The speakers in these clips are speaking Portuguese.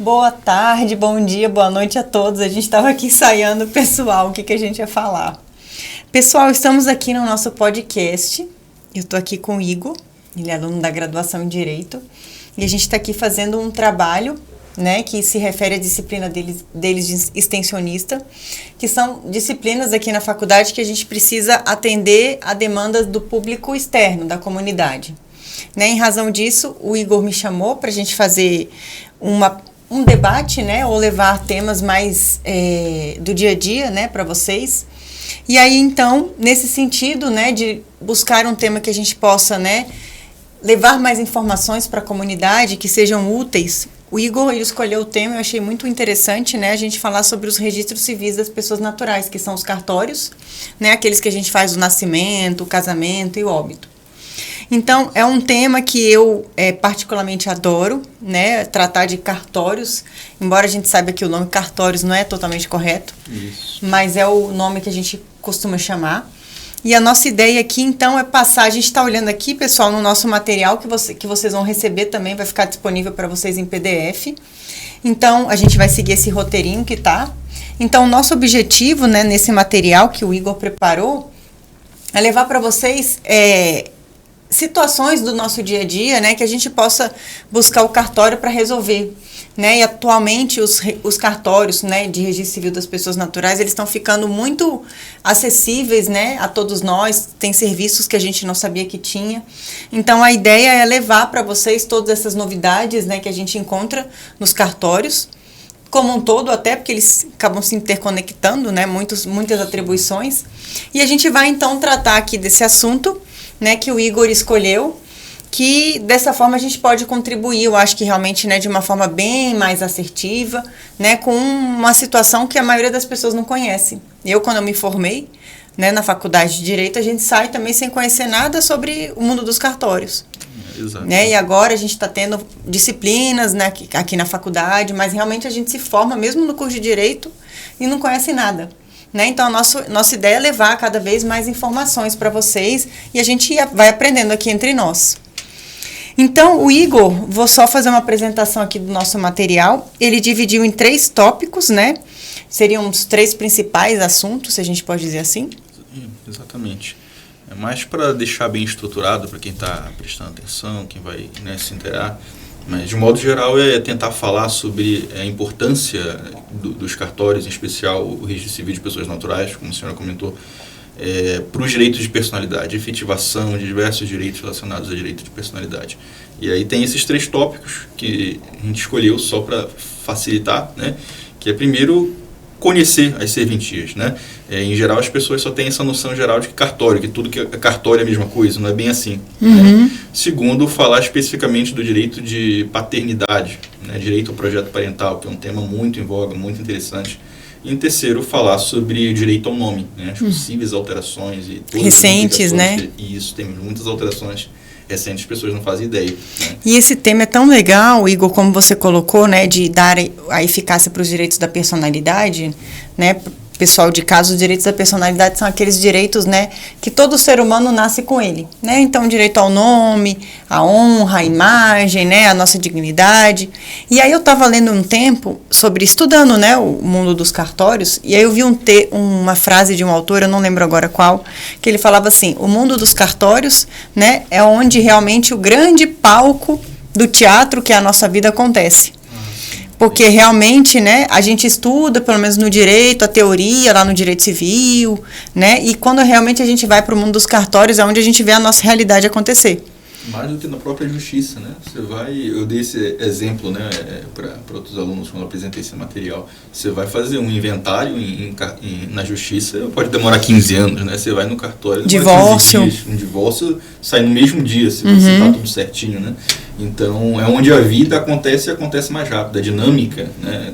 Boa tarde, bom dia, boa noite a todos. A gente estava aqui ensaiando, pessoal, o que a gente ia falar. Pessoal, estamos aqui no nosso podcast. Eu estou aqui com o Igor, ele é aluno da graduação em Direito. E a gente está aqui fazendo um trabalho, né, que se refere à disciplina deles de extensionista, que são disciplinas aqui na faculdade que a gente precisa atender a demandas do público externo, da comunidade. Né, em razão disso, o Igor me chamou para a gente fazer um debate, né, ou levar temas mais do dia a dia, né, para vocês. E aí, então, nesse sentido, né, de buscar um tema que a gente possa, né, levar mais informações para a comunidade, que sejam úteis, o Igor ele escolheu o tema, eu achei muito interessante, né, a gente falar sobre os registros civis das pessoas naturais, que são os cartórios, né, aqueles que a gente faz o nascimento, o casamento e o óbito. Então, é um tema que eu particularmente adoro, né, tratar de cartórios, embora a gente saiba que o nome cartórios não é totalmente correto, isso, mas é o nome que a gente costuma chamar. E a nossa ideia aqui, então, é passar, a gente está olhando aqui, pessoal, no nosso material que vocês vão receber também, vai ficar disponível para vocês em PDF. Então, a gente vai seguir esse roteirinho que tá. Então, o nosso objetivo, né, nesse material que o Igor preparou, é levar para vocês situações do nosso dia a dia, né, que a gente possa buscar o cartório para resolver, né, e atualmente os cartórios, né, de registro civil das pessoas naturais, eles estão ficando muito acessíveis, né, a todos nós, tem serviços que a gente não sabia que tinha, então a ideia é levar para vocês todas essas novidades, né, que a gente encontra nos cartórios, como um todo, até porque eles acabam se interconectando, né, muitas atribuições, e a gente vai então tratar aqui desse assunto, né, que o Igor escolheu, que dessa forma a gente pode contribuir, eu acho que realmente, né, de uma forma bem mais assertiva, né, com uma situação que a maioria das pessoas não conhece. Eu, quando eu me formei, né, na faculdade de Direito, a gente sai também sem conhecer nada sobre o mundo dos cartórios. Exato. Né, e agora a gente está tendo disciplinas, né, aqui na faculdade, mas realmente a gente se forma mesmo no curso de Direito e não conhece nada. Né? Então, a nossa ideia é levar cada vez mais informações para vocês e a gente vai aprendendo aqui entre nós. Então, o Igor, vou só fazer uma apresentação aqui do nosso material. Ele dividiu em 3 tópicos, né? Seriam os 3 principais assuntos, se a gente pode dizer assim. Exatamente. É mais para deixar bem estruturado para quem está prestando atenção, quem vai, né, se inteirar. Mas, de modo geral, é tentar falar sobre a importância dos cartórios, em especial o registro civil de pessoas naturais, como a senhora comentou, para os direitos de personalidade, efetivação de diversos direitos relacionados a direito de personalidade. E aí tem esses 3 tópicos que a gente escolheu só para facilitar, né? Que é, primeiro, conhecer as serventias, né? Em geral, as pessoas só têm essa noção geral de que cartório, que tudo que é cartório é a mesma coisa, não é bem assim. Uhum. Né? Segundo, falar especificamente do direito de paternidade, né? Direito ao projeto parental, que é um tema muito em voga, muito interessante. E em terceiro, falar sobre o direito ao nome, né? As possíveis alterações e todas recentes, né? E isso, tem muitas alterações recentes, as pessoas não fazem ideia. Né? E esse tema é tão legal, Igor, como você colocou, né, de dar a eficácia para os direitos da personalidade, né? Pessoal de casa, os direitos da personalidade são aqueles direitos, né, que todo ser humano nasce com ele, né? Então, direito ao nome, à honra, à imagem, né, à nossa dignidade. E aí eu estava lendo um tempo estudando, né, o mundo dos cartórios, e aí eu vi uma frase de um autor, eu não lembro agora qual, que ele falava assim: o mundo dos cartórios, né, é onde realmente o grande palco do teatro que é a nossa vida acontece. Porque realmente, né, a gente estuda, pelo menos no direito, a teoria lá no direito civil, né, e quando realmente a gente vai para o mundo dos cartórios é onde a gente vê a nossa realidade acontecer. Mais do que na própria justiça, né? Eu dei esse exemplo, né, para outros alunos quando eu apresentei esse material. Você vai fazer um inventário na justiça, pode demorar 15 anos, né? Você vai no cartório, divórcio. 15 dias, um divórcio sai no mesmo dia, se você está tudo certinho, né? Então, é onde a vida acontece e acontece mais rápido. A dinâmica, né,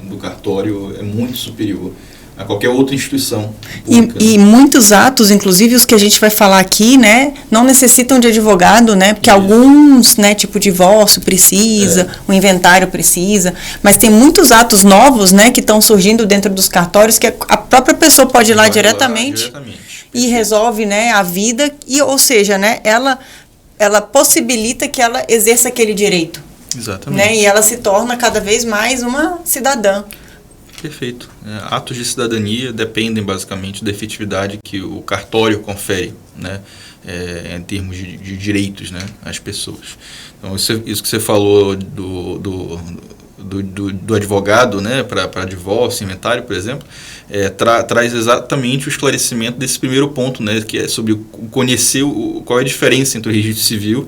do cartório é muito superior a qualquer outra instituição pública. E muitos atos, inclusive os que a gente vai falar aqui, né, não necessitam de advogado, né, porque alguns, né, tipo divórcio precisa, o inventário precisa, mas tem muitos atos novos, né, que estão surgindo dentro dos cartórios que a própria pessoa pode ir lá diretamente e resolve, né, a vida, ou seja, né, ela possibilita que ela exerça aquele direito. Exatamente. Né? E ela se torna cada vez mais uma cidadã. Perfeito. Atos de cidadania dependem basicamente da efetividade que o cartório confere, né, em termos de direitos, né, às pessoas. Então, isso que você falou do advogado, né, para divórcio, inventário, por exemplo, traz exatamente o esclarecimento desse primeiro ponto, né, que é sobre conhecer qual é a diferença entre o registro civil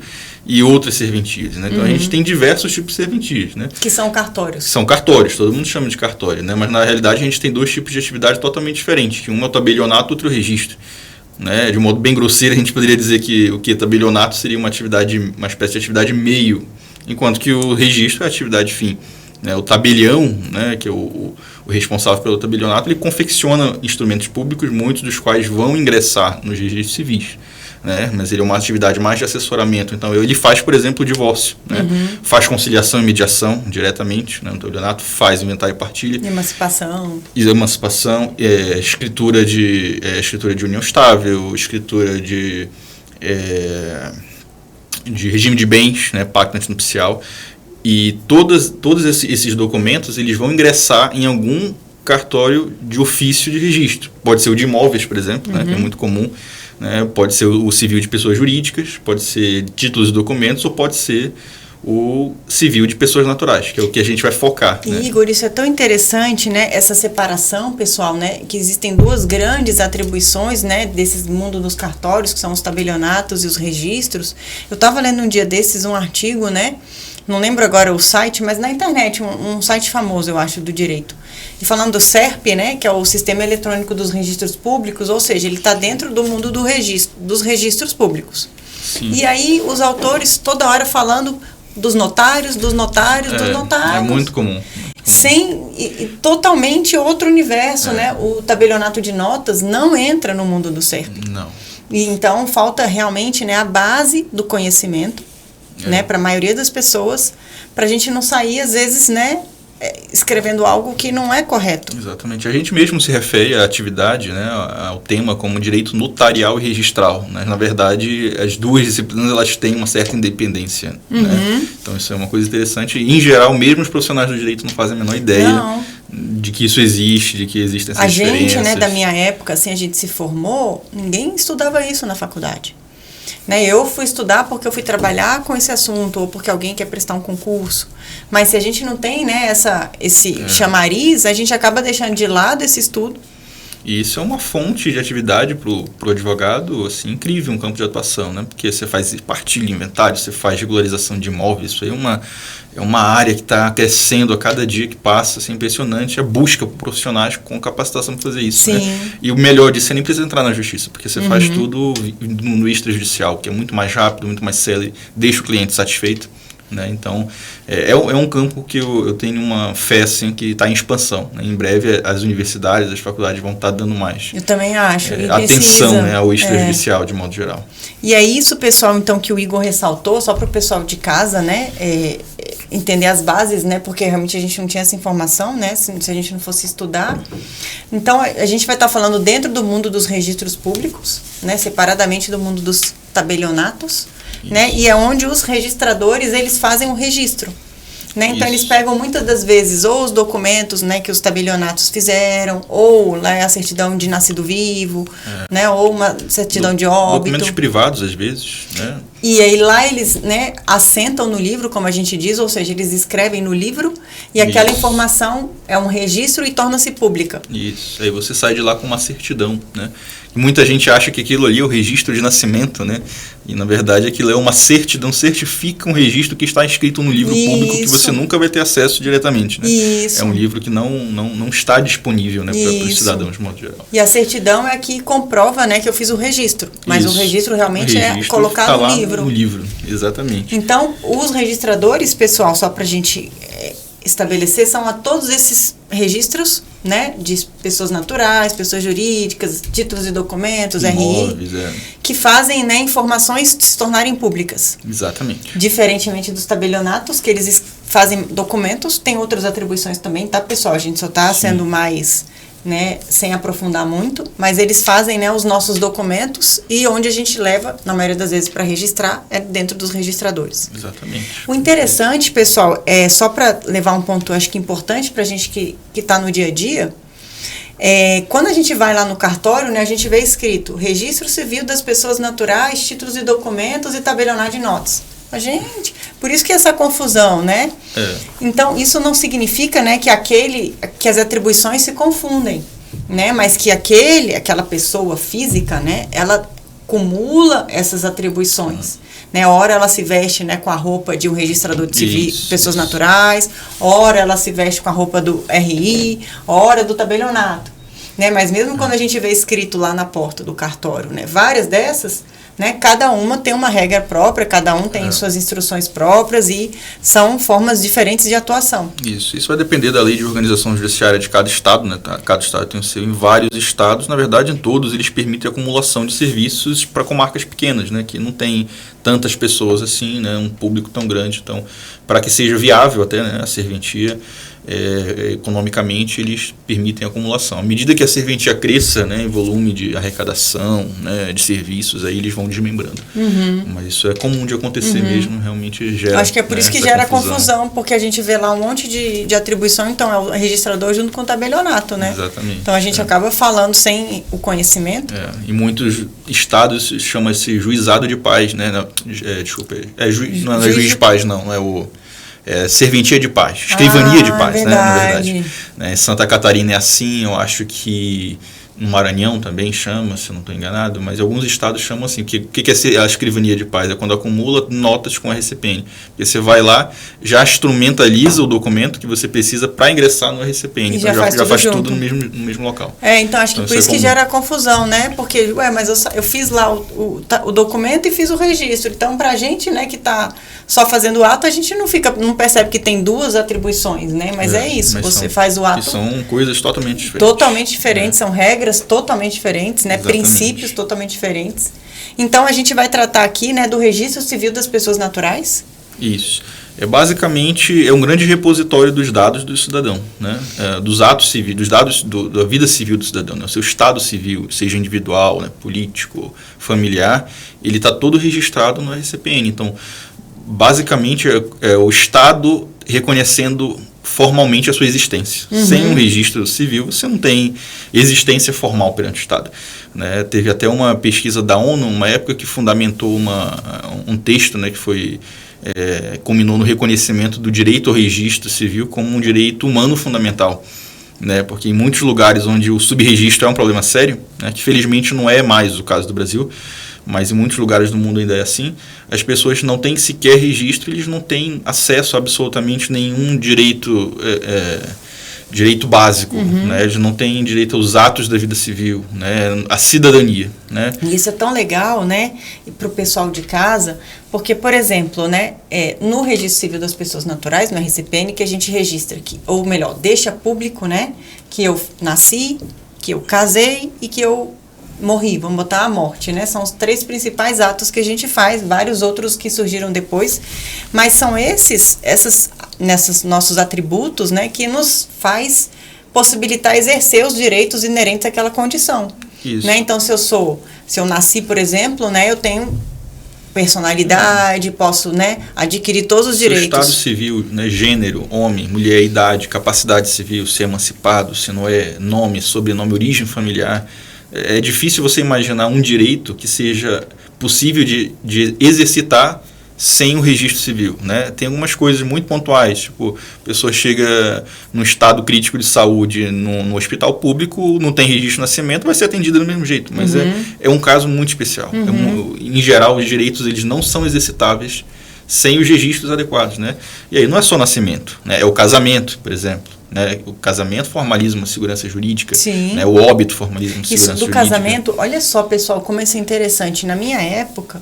e outras serventias, né? Então, a gente tem diversos tipos de serventias, né? Que são cartórios. São cartórios, todo mundo chama de cartório, né? Mas na realidade a gente tem dois tipos de atividade totalmente diferentes. Um é o tabelionato, outro é o registro. Né? De modo bem grosseiro, a gente poderia dizer que o tabelionato seria uma espécie de atividade meio, enquanto que o registro é a atividade fim. Né? O tabelião, né, que é o responsável pelo tabelionato, ele confecciona instrumentos públicos, muitos dos quais vão ingressar nos registros civis. Né? Mas ele é uma atividade mais de assessoramento. Então, ele faz, por exemplo, o divórcio. Né? Faz conciliação e mediação diretamente. Né? No tabelionato, faz inventário e partilha. Emancipação, escritura de união estável, escritura de regime de bens, né? Pacto antinupcial. E todos esses documentos eles vão ingressar em algum cartório de ofício de registro. Pode ser o de imóveis, por exemplo, né? Que é muito comum. Né? Pode ser o civil de pessoas jurídicas, pode ser títulos e documentos, ou pode ser o civil de pessoas naturais, que é o que a gente vai focar. Né? Igor, isso é tão interessante, né? Essa separação, pessoal, né? Que existem duas grandes atribuições, né? Desse mundo dos cartórios, que são os tabelionatos e os registros. Eu estava lendo um dia desses um artigo, né? Não lembro agora o site, mas na internet, um site famoso, eu acho, do direito. E falando do SERP, né, que é o Sistema Eletrônico dos Registros Públicos, ou seja, ele está dentro do mundo dos registros públicos. Sim. E aí os autores toda hora falando dos notários. É muito comum. Totalmente outro universo, né? O tabelionato de notas não entra no mundo do SERP. Não. E então falta realmente, né, a base do conhecimento, né, para a maioria das pessoas, para a gente não sair, às vezes, né, escrevendo algo que não é correto. Exatamente. A gente mesmo se refere à atividade, né, ao tema como direito notarial e registral. Né? Na verdade, as duas disciplinas elas têm uma certa independência. Né? Então, isso é uma coisa interessante. Em geral, mesmo os profissionais do direito não fazem a menor ideia de que isso existe, de que existem essas diferenças. A gente, né, da minha época, assim, a gente se formou, ninguém estudava isso na faculdade. Né, eu fui estudar porque eu fui trabalhar com esse assunto, ou porque alguém quer prestar um concurso. Mas se a gente não tem, né, esse chamariz, a gente acaba deixando de lado esse estudo. E isso é uma fonte de atividade para o advogado, assim, incrível, um campo de atuação, né? Porque você faz partilha, inventário, você faz regularização de imóveis, isso aí é uma área que está crescendo a cada dia que passa, assim, impressionante a busca por profissionais com capacitação para fazer isso. Sim. Né? E o melhor disso, você nem precisa entrar na justiça, porque você faz tudo no extrajudicial, que é muito mais rápido, muito mais célere, deixa o cliente satisfeito. Né? Então, é um campo que eu tenho uma fé assim, que está em expansão. Né? Em breve, as universidades, as faculdades vão estar dando mais eu também acho, atenção, né, ao extrajudicial, de modo geral. E é isso, pessoal, então, que o Igor ressaltou, só para o pessoal de casa, né, entender as bases, né, porque realmente a gente não tinha essa informação, né, se a gente não fosse estudar. Então, a gente vai estar falando dentro do mundo dos registros públicos, né, separadamente do mundo dos tabelionatos, né, e é onde os registradores, eles fazem o registro. Né? Então, eles pegam muitas das vezes ou os documentos, né, que os tabelionatos fizeram, ou né, a certidão de nascido vivo, né, ou uma certidão de óbito. Documentos privados, às vezes. Né? E aí lá eles, né, assentam no livro, como a gente diz, ou seja, eles escrevem no livro e aquela informação é um registro e torna-se pública. Isso, aí você sai de lá com uma certidão, né? Muita gente acha que aquilo ali é o registro de nascimento, né? E, na verdade, aquilo é uma certidão, certifica um registro que está escrito no livro público que você nunca vai ter acesso diretamente, né? Isso. É um livro que não está disponível, né, para os cidadãos, de modo geral. E a certidão é a que comprova, né, que eu fiz o registro. Mas o registro realmente é colocado no livro. No livro, exatamente. Então, os registradores, pessoal, só para a gente estabelecer, são a todos esses registros, né, de pessoas naturais, pessoas jurídicas, títulos e documentos, imóveis, RI, que fazem, né, informações se tornarem públicas. Exatamente. Diferentemente dos tabelionatos, que eles fazem documentos, tem outras atribuições também, tá, pessoal? A gente só está sendo mais, né, sem aprofundar muito, mas eles fazem, né, os nossos documentos e onde a gente leva, na maioria das vezes, para registrar, é dentro dos registradores. Exatamente. O interessante, pessoal, é só para levar um ponto, acho que importante para a gente que está no dia a dia, quando a gente vai lá no cartório, né, a gente vê escrito Registro Civil das Pessoas Naturais, Títulos e Documentos e Tabelionato de Notas. Gente, por isso que essa confusão, né? Então, isso não significa, né, que as atribuições se confundem, né? Mas que aquela pessoa física, né, ela acumula essas atribuições. Né? Ora ela se veste, né, com a roupa de um registrador de civil, pessoas naturais, ora ela se veste com a roupa do RI, ora do tabelionato. Né? Mas mesmo quando a gente vê escrito lá na porta do cartório, né, várias dessas, né, cada uma tem uma regra própria, cada um tem suas instruções próprias e são formas diferentes de atuação. Isso vai depender da lei de organização judiciária de cada estado, né? Cada estado tem o seu. Em vários estados, na verdade, em todos, eles permitem a acumulação de serviços para comarcas pequenas, né, que não tem tantas pessoas assim, né, um público tão grande. Então, para que seja viável até, né, a serventia, economicamente, eles permitem a acumulação. À medida que a serventia cresça, né, em volume de arrecadação, né, de serviços, aí eles vão desmembrando. Mas isso é comum de acontecer mesmo, realmente gera. Acho que é por isso que gera confusão, porque a gente vê lá um monte de atribuição, então é o registrador junto com o tabelionato, né? Exatamente. Então a gente acaba falando sem o conhecimento. Em muitos estados chama-se juizado de paz, né? Não é juiz de paz, não é o... serventia de paz, escrivania de paz, né, na verdade. Em Santa Catarina é assim, eu acho que no Maranhão também chama, se eu não estou enganado, mas alguns estados chamam assim. O que é a escrivania de paz? É quando acumula notas com a RCPN. Porque você vai lá, já instrumentaliza o documento que você precisa para ingressar no RCPN. Então já faz tudo no mesmo local. Então acho que por isso que gera confusão, né? Porque, mas eu fiz lá o documento e fiz o registro. Então, para a gente, né, que está só fazendo o ato, a gente não percebe que tem duas atribuições, né? Mas é isso, você faz o ato... Que são coisas totalmente diferentes. Totalmente diferentes, são regras totalmente diferentes, né? Princípios totalmente diferentes. Então, a gente vai tratar aqui, né, do Registro Civil das Pessoas Naturais. Isso. Basicamente, é um grande repositório dos dados do cidadão, né? Dos atos civis, dos dados da vida civil do cidadão, né? O seu estado civil, seja individual, né, político, familiar, ele está todo registrado no RCPN. Então, basicamente, é o Estado reconhecendo formalmente a sua existência. Sem um registro civil, você não tem existência formal perante o Estado. Né? Teve até uma pesquisa da ONU, uma época que fundamentou um texto, né, que foi... culminou no reconhecimento do direito ao registro civil como um direito humano fundamental. Né? Porque em muitos lugares onde o subregistro é um problema sério, né, que felizmente não é mais o caso do Brasil, mas em muitos lugares do mundo ainda é assim, as pessoas não têm sequer registro, eles não têm acesso a absolutamente nenhum direito básico, né? Eles não têm direito aos atos da vida civil, né? A cidadania. Né? E isso é tão legal, né, para o pessoal de casa, porque, por exemplo, né, no Registro Civil das Pessoas Naturais, no RCPN, que a gente registra aqui, ou melhor, deixa público, né, que eu nasci, que eu casei e que eu morri, vamos botar a morte, né? São os 3 principais atos que a gente faz, vários outros que surgiram depois, mas são nesses nossos atributos, né, que nos faz possibilitar exercer os direitos inerentes àquela condição. Isso. Né? Então, se eu nasci, por exemplo, né, eu tenho personalidade, posso, né, adquirir todos os direitos. Estado civil, né, gênero, homem, mulher, idade, capacidade civil, ser emancipado, se não é nome, sobrenome, origem familiar. É difícil você imaginar um direito que seja possível de exercitar sem o registro civil, né? Tem algumas coisas muito pontuais, tipo, a pessoa chega num estado crítico de saúde no hospital público, não tem registro de nascimento, vai ser atendida do mesmo jeito, mas é um caso muito especial. Em geral, os direitos eles não são exercitáveis sem os registros adequados, né? E aí não é só nascimento, né? É o casamento, por exemplo. Né? O casamento formaliza uma segurança jurídica, né? O óbito formaliza uma segurança jurídica. Isso do casamento, olha só, pessoal, como isso é interessante. Na minha época,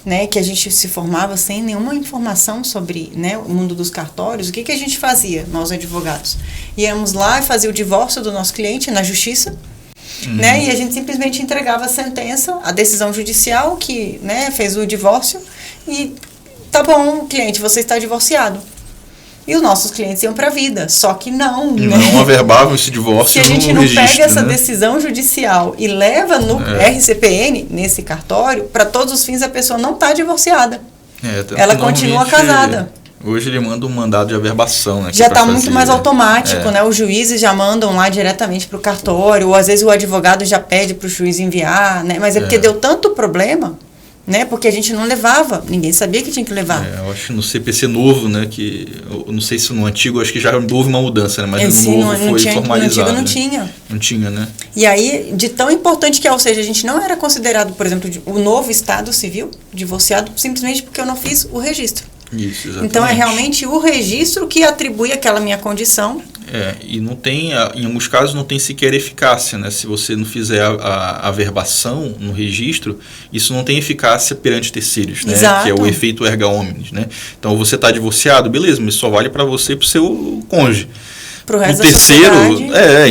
né, que a gente se formava sem nenhuma informação sobre, né, o mundo dos cartórios, o que a gente fazia, nós advogados? Íamos lá e fazia o divórcio do nosso cliente na justiça, né, e a gente simplesmente entregava a sentença, a decisão judicial que, né, fez o divórcio e tá bom, cliente, você está divorciado. e os nossos clientes iam para a vida. Só que não, né? Não averbavam esse divórcio. Se a gente não registro, pega essa né? decisão judicial e leva no RCPN, nesse cartório, para todos os fins a pessoa não está divorciada. Ela continua casada. Hoje ele manda um mandado de averbação, né? Já está muito mais automático, né? Os juízes já mandam lá diretamente para o cartório, ou às vezes o advogado já pede para o juiz enviar, né? Mas é porque deu tanto problema, né? Porque a gente não levava, ninguém sabia que tinha que levar. Eu acho que no CPC novo, né? Que eu não sei se no antigo, acho que já houve uma mudança, né? Mas no novo foi formalizado. No antigo não tinha. Não tinha, né? E aí, de tão importante que é, ou seja, a gente não era considerado, por exemplo, o novo Estado Civil, divorciado, simplesmente porque eu não fiz o registro. Isso, exatamente. Então é realmente o registro que atribui aquela minha condição. E não tem, em alguns casos não tem sequer eficácia, né? Se você não fizer a averbação no registro, isso não tem eficácia perante terceiros, né? Exato. Que é o efeito erga omnes, né? Então você está divorciado, beleza, mas só vale para você e para o seu cônjuge. Para o resto da sociedade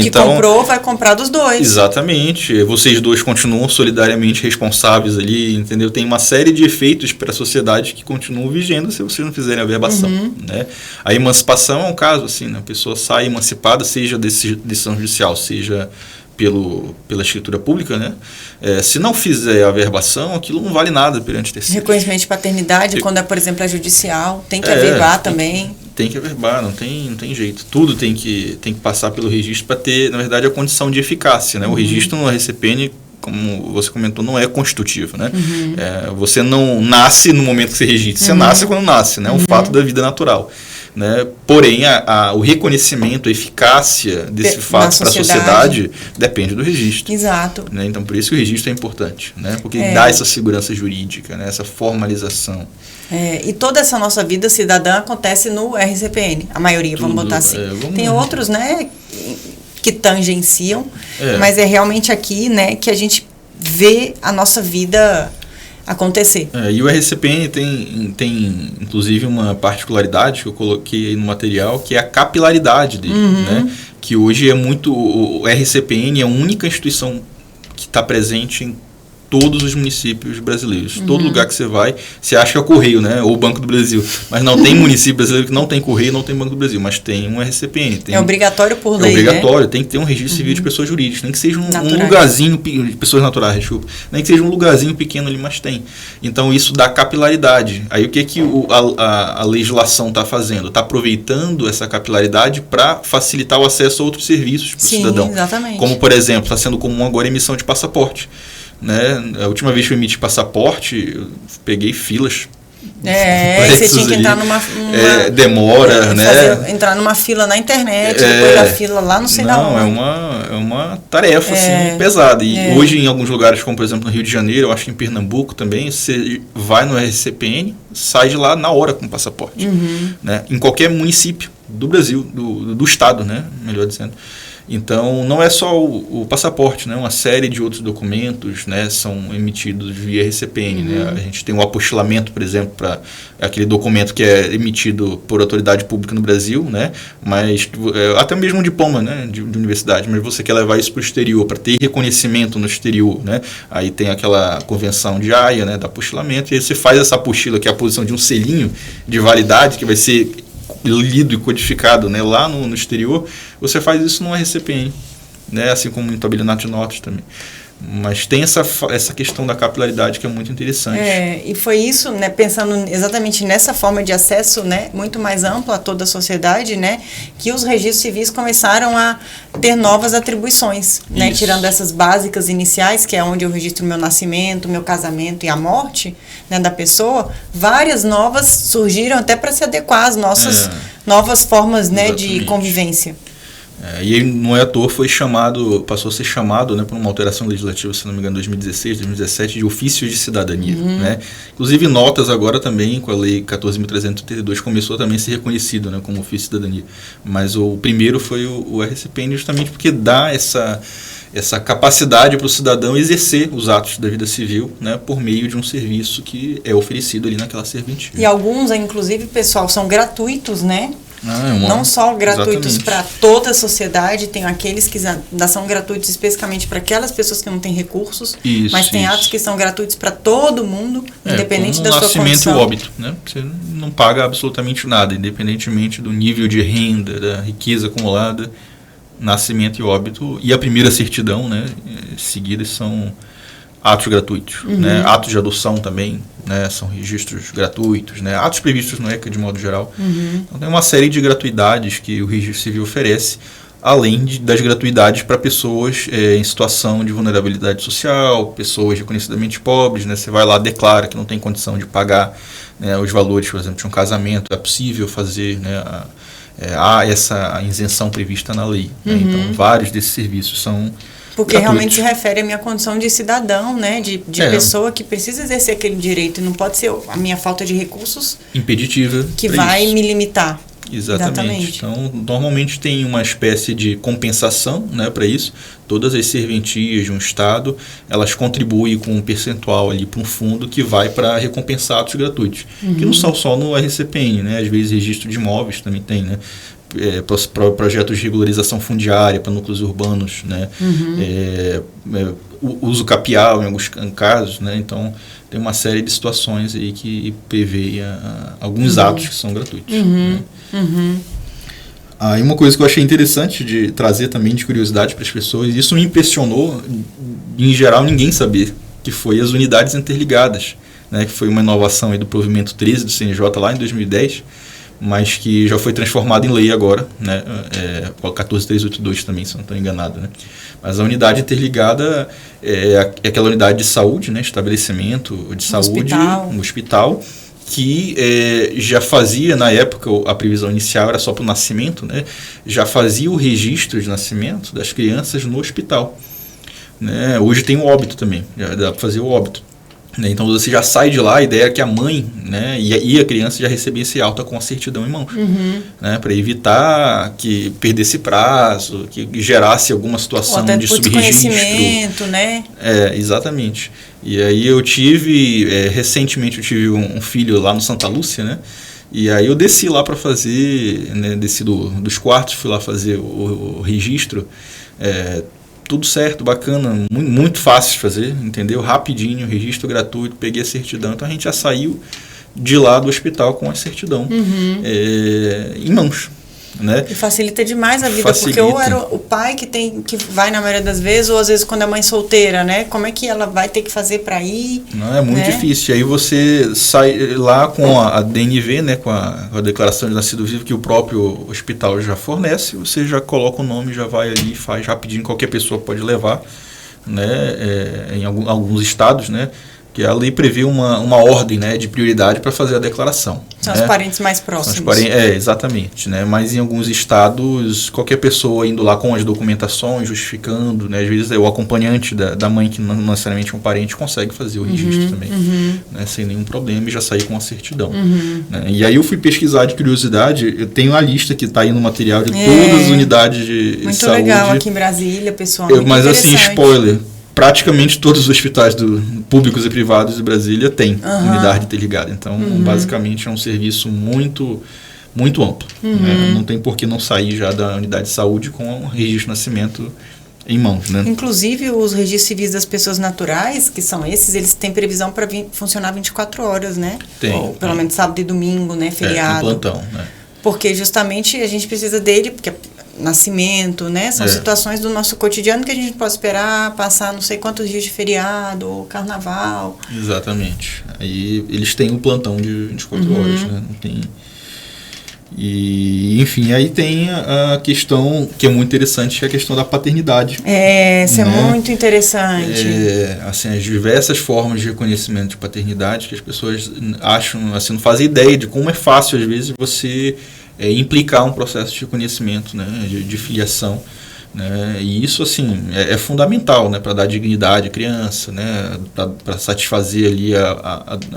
que então, comprou, vai comprar dos dois. Exatamente. Vocês dois continuam solidariamente responsáveis ali, entendeu? Tem uma série de efeitos para a sociedade que continuam vigendo se vocês não fizerem a averbação, né? A emancipação é um caso assim, né? A pessoa sai emancipada, seja decisão judicial, seja pela escritura pública, né? Se não fizer a averbação, aquilo não vale nada perante terceiros. Reconhecimento de paternidade, quando é, por exemplo, a judicial, tem que averbar também. Tem que averbar, não tem jeito. Tudo tem que passar pelo registro para ter, na verdade, a condição de eficácia, né? O registro no RCPN, como você comentou, não é constitutivo, né? Você não nasce no momento que você registra, você nasce quando nasce, né? É um fato da vida natural. Né? Porém, o reconhecimento, a eficácia desse fato para a sociedade depende do registro. Exato. Né? Então, por isso que o registro é importante, né? Porque dá essa segurança jurídica, né? Essa formalização. E toda essa nossa vida cidadã acontece no RCPN, a maioria, vamos botar assim. Tem outros, né, que tangenciam, mas é realmente aqui, né, que a gente vê a nossa vida acontecer. E o RCPN tem inclusive uma particularidade que eu coloquei aí no material, que é a capilaridade dele, né? Que hoje é muito... O RCPN é a única instituição que está presente em todos os municípios brasileiros. Todo lugar que você vai, você acha que é o Correio, né? Ou o Banco do Brasil. Mas não tem município brasileiro que não tem Correio, não tem Banco do Brasil, mas tem um RCPN. É obrigatório por lei, É obrigatório, né? Tem que ter um registro civil de pessoas jurídicas. Nem que seja um lugarzinho, de pessoas naturais, desculpa. Nem que seja um lugarzinho pequeno ali, mas tem. Então isso dá capilaridade. Aí o que a legislação está fazendo? Está aproveitando essa capilaridade para facilitar o acesso a outros serviços para o cidadão. Exatamente. Como, por exemplo, está sendo comum agora a emissão de passaporte. Né? A última vez que eu emiti passaporte, eu peguei filas. Você tinha que entrar numa demora, né? Entrar numa fila na internet, depois da fila lá, não sei não, é uma tarefa assim, pesada. E hoje, em alguns lugares, como por exemplo no Rio de Janeiro, eu acho que em Pernambuco também, você vai no RCPN, sai de lá na hora com o passaporte. Né? Em qualquer município do Brasil, do estado, né? Melhor dizendo. Então, não é só o passaporte, né? Uma série de outros documentos, né, são emitidos via RCPN. Né? A gente tem um apostilamento, por exemplo, para aquele documento que é emitido por autoridade pública no Brasil, né? Mas até mesmo um diploma, né, de universidade, mas você quer levar isso para o exterior, para ter reconhecimento no exterior. Né? Aí tem aquela convenção de Haia, né, do apostilamento, e aí você faz essa apostila, que é a posição de um selinho de validade, que vai ser lido e codificado, né, lá no exterior. Você faz isso no RCPN, né, assim como em tabelionato de notas também. Mas tem essa questão da capilaridade que é muito interessante. E foi isso, né, pensando exatamente nessa forma de acesso, né, muito mais ampla a toda a sociedade, né, que os registros civis começaram a ter novas atribuições, né, tirando essas básicas iniciais, que é onde eu registro meu nascimento, meu casamento e a morte, né, da pessoa. Várias novas surgiram até para se adequar às nossas novas formas, né, de convivência. E não é à toa, passou a ser chamado, né, por uma alteração legislativa, se não me engano, em 2016, 2017, de ofício de cidadania. Né? Inclusive, notas agora também, com a lei 14.332, começou também a ser reconhecido, né, como ofício de cidadania. Mas o primeiro foi o RCPN, justamente porque dá essa capacidade para o cidadão exercer os atos da vida civil, né, por meio de um serviço que é oferecido ali naquela serventia. E alguns, inclusive, pessoal, são gratuitos, né? Não só gratuitos para toda a sociedade, tem aqueles que ainda são gratuitos especificamente para aquelas pessoas que não têm recursos, mas tem atos que são gratuitos para todo mundo, independente da sua condição. Nascimento e óbito, né? Você não paga absolutamente nada, independentemente do nível de renda, da riqueza acumulada, nascimento e óbito. E a primeira certidão, né, seguidas são atos gratuitos, né? Atos de adoção também, né? São registros gratuitos, né? Atos previstos no ECA de modo geral. Então tem uma série de gratuidades que o registro civil oferece, além das gratuidades para pessoas em situação de vulnerabilidade social, pessoas reconhecidamente pobres, né? Você vai lá, declara que não tem condição de pagar, né, os valores, por exemplo, de um casamento, é possível fazer, né, há essa isenção prevista na lei, né? Então vários desses serviços são porque realmente se refere à minha condição de cidadão, né? De pessoa que precisa exercer aquele direito. E não pode ser a minha falta de recursos impeditiva que vai me limitar. Exatamente. Então, normalmente tem uma espécie de compensação, né, para isso. Todas as serventias de um Estado, elas contribuem com um percentual ali para um fundo que vai para recompensar atos gratuitos. Que não são só no RCPN, né? Às vezes registro de imóveis também tem, né? Projetos de regularização fundiária para núcleos urbanos, né? Uso capial em alguns casos, né? Então tem uma série de situações aí que prevê alguns atos que são gratuitos. Né? E uma coisa que eu achei interessante de trazer também de curiosidade para as pessoas, isso me impressionou, em geral ninguém saber, que foi as unidades interligadas, né? Que foi uma inovação aí do provimento 13 do CNJ lá em 2010, mas que já foi transformado em lei agora, né? 14382 também, se não estou enganado, né? Mas a unidade interligada é aquela unidade de saúde, né? Estabelecimento de saúde, um hospital, que já fazia, na época, a previsão inicial era só para o nascimento, né? Já fazia o registro de nascimento das crianças no hospital, né? Hoje tem o óbito também, já dá para fazer o óbito. Então você já sai de lá, a ideia é que a mãe, né, e a criança já recebesse alta com a certidão em mãos, né, para evitar que perdesse prazo, que gerasse alguma situação de subregistro. Né? Exatamente. E aí eu recentemente eu tive um filho lá no Santa Lúcia, né, e aí eu desci lá para fazer, né, desci dos quartos, fui lá fazer o registro, tudo certo, bacana, muito fácil de fazer, entendeu? Rapidinho, registro gratuito, peguei a certidão. Então a gente já saiu de lá do hospital com a certidão em mãos, né? E facilita demais a vida, porque ou era o pai que vai na maioria das vezes, ou às vezes quando é mãe solteira, né? Como é que ela vai ter que fazer para ir? Não, é muito difícil. Aí você sai lá com a DNV, né? Com a declaração de nascido vivo que o próprio hospital já fornece, você já coloca o nome, já vai ali, faz rapidinho, qualquer pessoa pode levar, né? Em alguns estados, né? Que a lei prevê uma ordem, né, de prioridade para fazer a declaração. São, né, os parentes mais próximos. Exatamente. Né, mas em alguns estados, qualquer pessoa indo lá com as documentações, justificando, né, às vezes o acompanhante da mãe, que não necessariamente é um parente, consegue fazer o registro também, né, sem nenhum problema, e já sair com a certidão. Né, e aí eu fui pesquisar de curiosidade, eu tenho a lista que está aí no material de todas as unidades de muito saúde. Muito legal aqui em Brasília, pessoal. Mas assim, spoiler, praticamente todos os hospitais públicos e privados de Brasília têm unidade interligada. Então, basicamente, é um serviço muito, muito amplo. Né? Não tem por que não sair já da unidade de saúde com o registro de nascimento em mãos. Né? Inclusive, os registros civis das pessoas naturais, que são esses, eles têm previsão para funcionar 24 horas, né? Tem. Ou pelo menos sábado e domingo, né? Feriado. Tem plantão, né? Porque justamente a gente precisa dele, porque nascimento, né? São situações do nosso cotidiano que a gente pode esperar passar não sei quantos dias de feriado ou carnaval. Exatamente. Aí eles têm um plantão de 24 horas, né? Não tem... E, enfim, aí tem a questão que é muito interessante, que é a questão da paternidade. Isso é muito interessante. Assim, as diversas formas de reconhecimento de paternidade que as pessoas acham, assim, não fazem ideia de como é fácil, às vezes, você implicar um processo de reconhecimento, né, de filiação. Né, e isso, assim, é fundamental, né, para dar dignidade à criança, né, para satisfazer ali a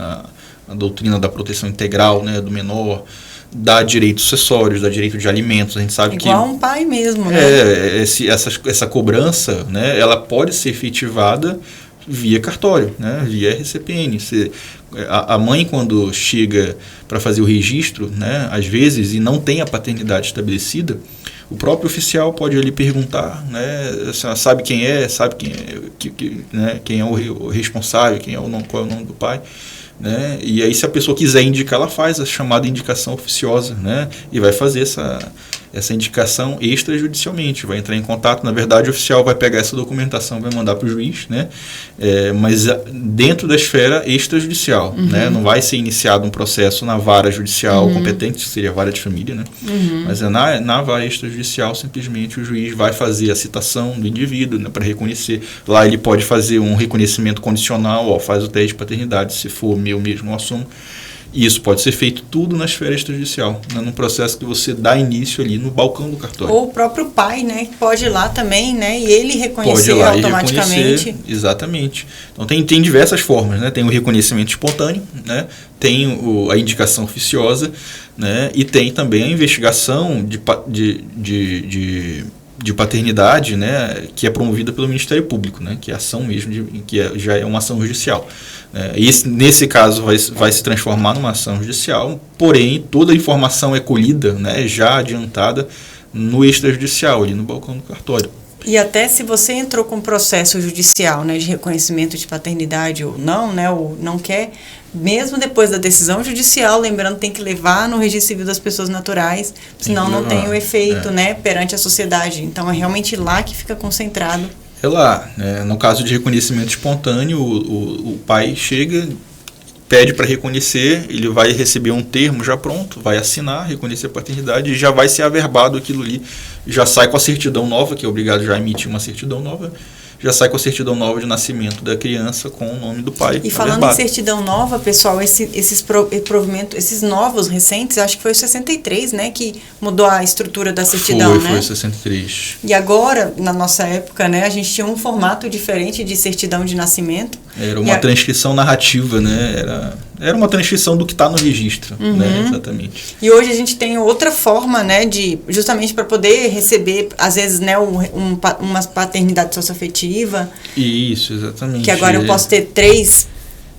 doutrina da proteção integral, né, do menor, dá direitos sucessórios, dá direito de alimentos. A gente sabe igual um pai mesmo, né? Essa cobrança, né, ela pode ser efetivada via cartório, né? Via RCPN. A mãe, quando chega para fazer o registro, né, às vezes, e não tem a paternidade estabelecida, o próprio oficial pode ali perguntar, né, sabe quem é, né, quem é o responsável, qual é o nome do pai. Né? E aí, se a pessoa quiser indicar, ela faz a chamada indicação oficiosa, né? E vai fazer essa indicação extrajudicialmente, vai entrar em contato. Na verdade, o oficial vai pegar essa documentação, vai mandar para o juiz, né? Mas dentro da esfera extrajudicial, né? Não vai ser iniciado um processo na vara judicial competente, que seria a vara de família, né? Mas na vara extrajudicial, simplesmente o juiz vai fazer a citação do indivíduo, né, para reconhecer. Lá ele pode fazer um reconhecimento condicional, faz o teste de paternidade, se for meu mesmo, eu assumo. E isso pode ser feito tudo na esfera extrajudicial, né, num processo que você dá início ali no balcão do cartório. Ou o próprio pai, né, pode ir lá também, né, e ele reconhecer pode ir lá automaticamente. E reconhecer, exatamente. Então tem diversas formas, né? Tem o reconhecimento espontâneo, né? Tem a indicação oficiosa, né? E tem também a investigação de paternidade, né, que é promovida pelo Ministério Público, né, que é ação mesmo, já é uma ação judicial. Nesse caso vai se transformar numa ação judicial, porém toda a informação é colhida, né, já adiantada no extrajudicial, ali no balcão do cartório. E até se você entrou com processo judicial, né, de reconhecimento de paternidade ou não, né, ou não quer, mesmo depois da decisão judicial, lembrando, tem que levar no registro civil das pessoas naturais, senão não tem o efeito, né, perante a sociedade. Então é realmente lá que fica concentrado. É lá, né? No caso de reconhecimento espontâneo, o pai chega, pede para reconhecer, ele vai receber um termo já pronto, vai assinar, reconhecer a paternidade e já vai ser averbado aquilo ali, já sai com a certidão nova, que é obrigado já a emitir uma certidão nova, já sai com a certidão nova de nascimento da criança com o nome do pai. E falando averbado. Em certidão nova, pessoal, esses provimentos, esses novos recentes, acho que foi o 63, né, que mudou a estrutura da certidão, né? Foi 63. E agora, na nossa época, né, a gente tinha um formato diferente de certidão de nascimento. Era uma transcrição narrativa, né? Era uma transcrição do que está no registro, né? Exatamente. E hoje a gente tem outra forma, né, justamente para poder receber, às vezes, né, uma paternidade socioafetiva. Isso, exatamente. Que agora eu posso ter 3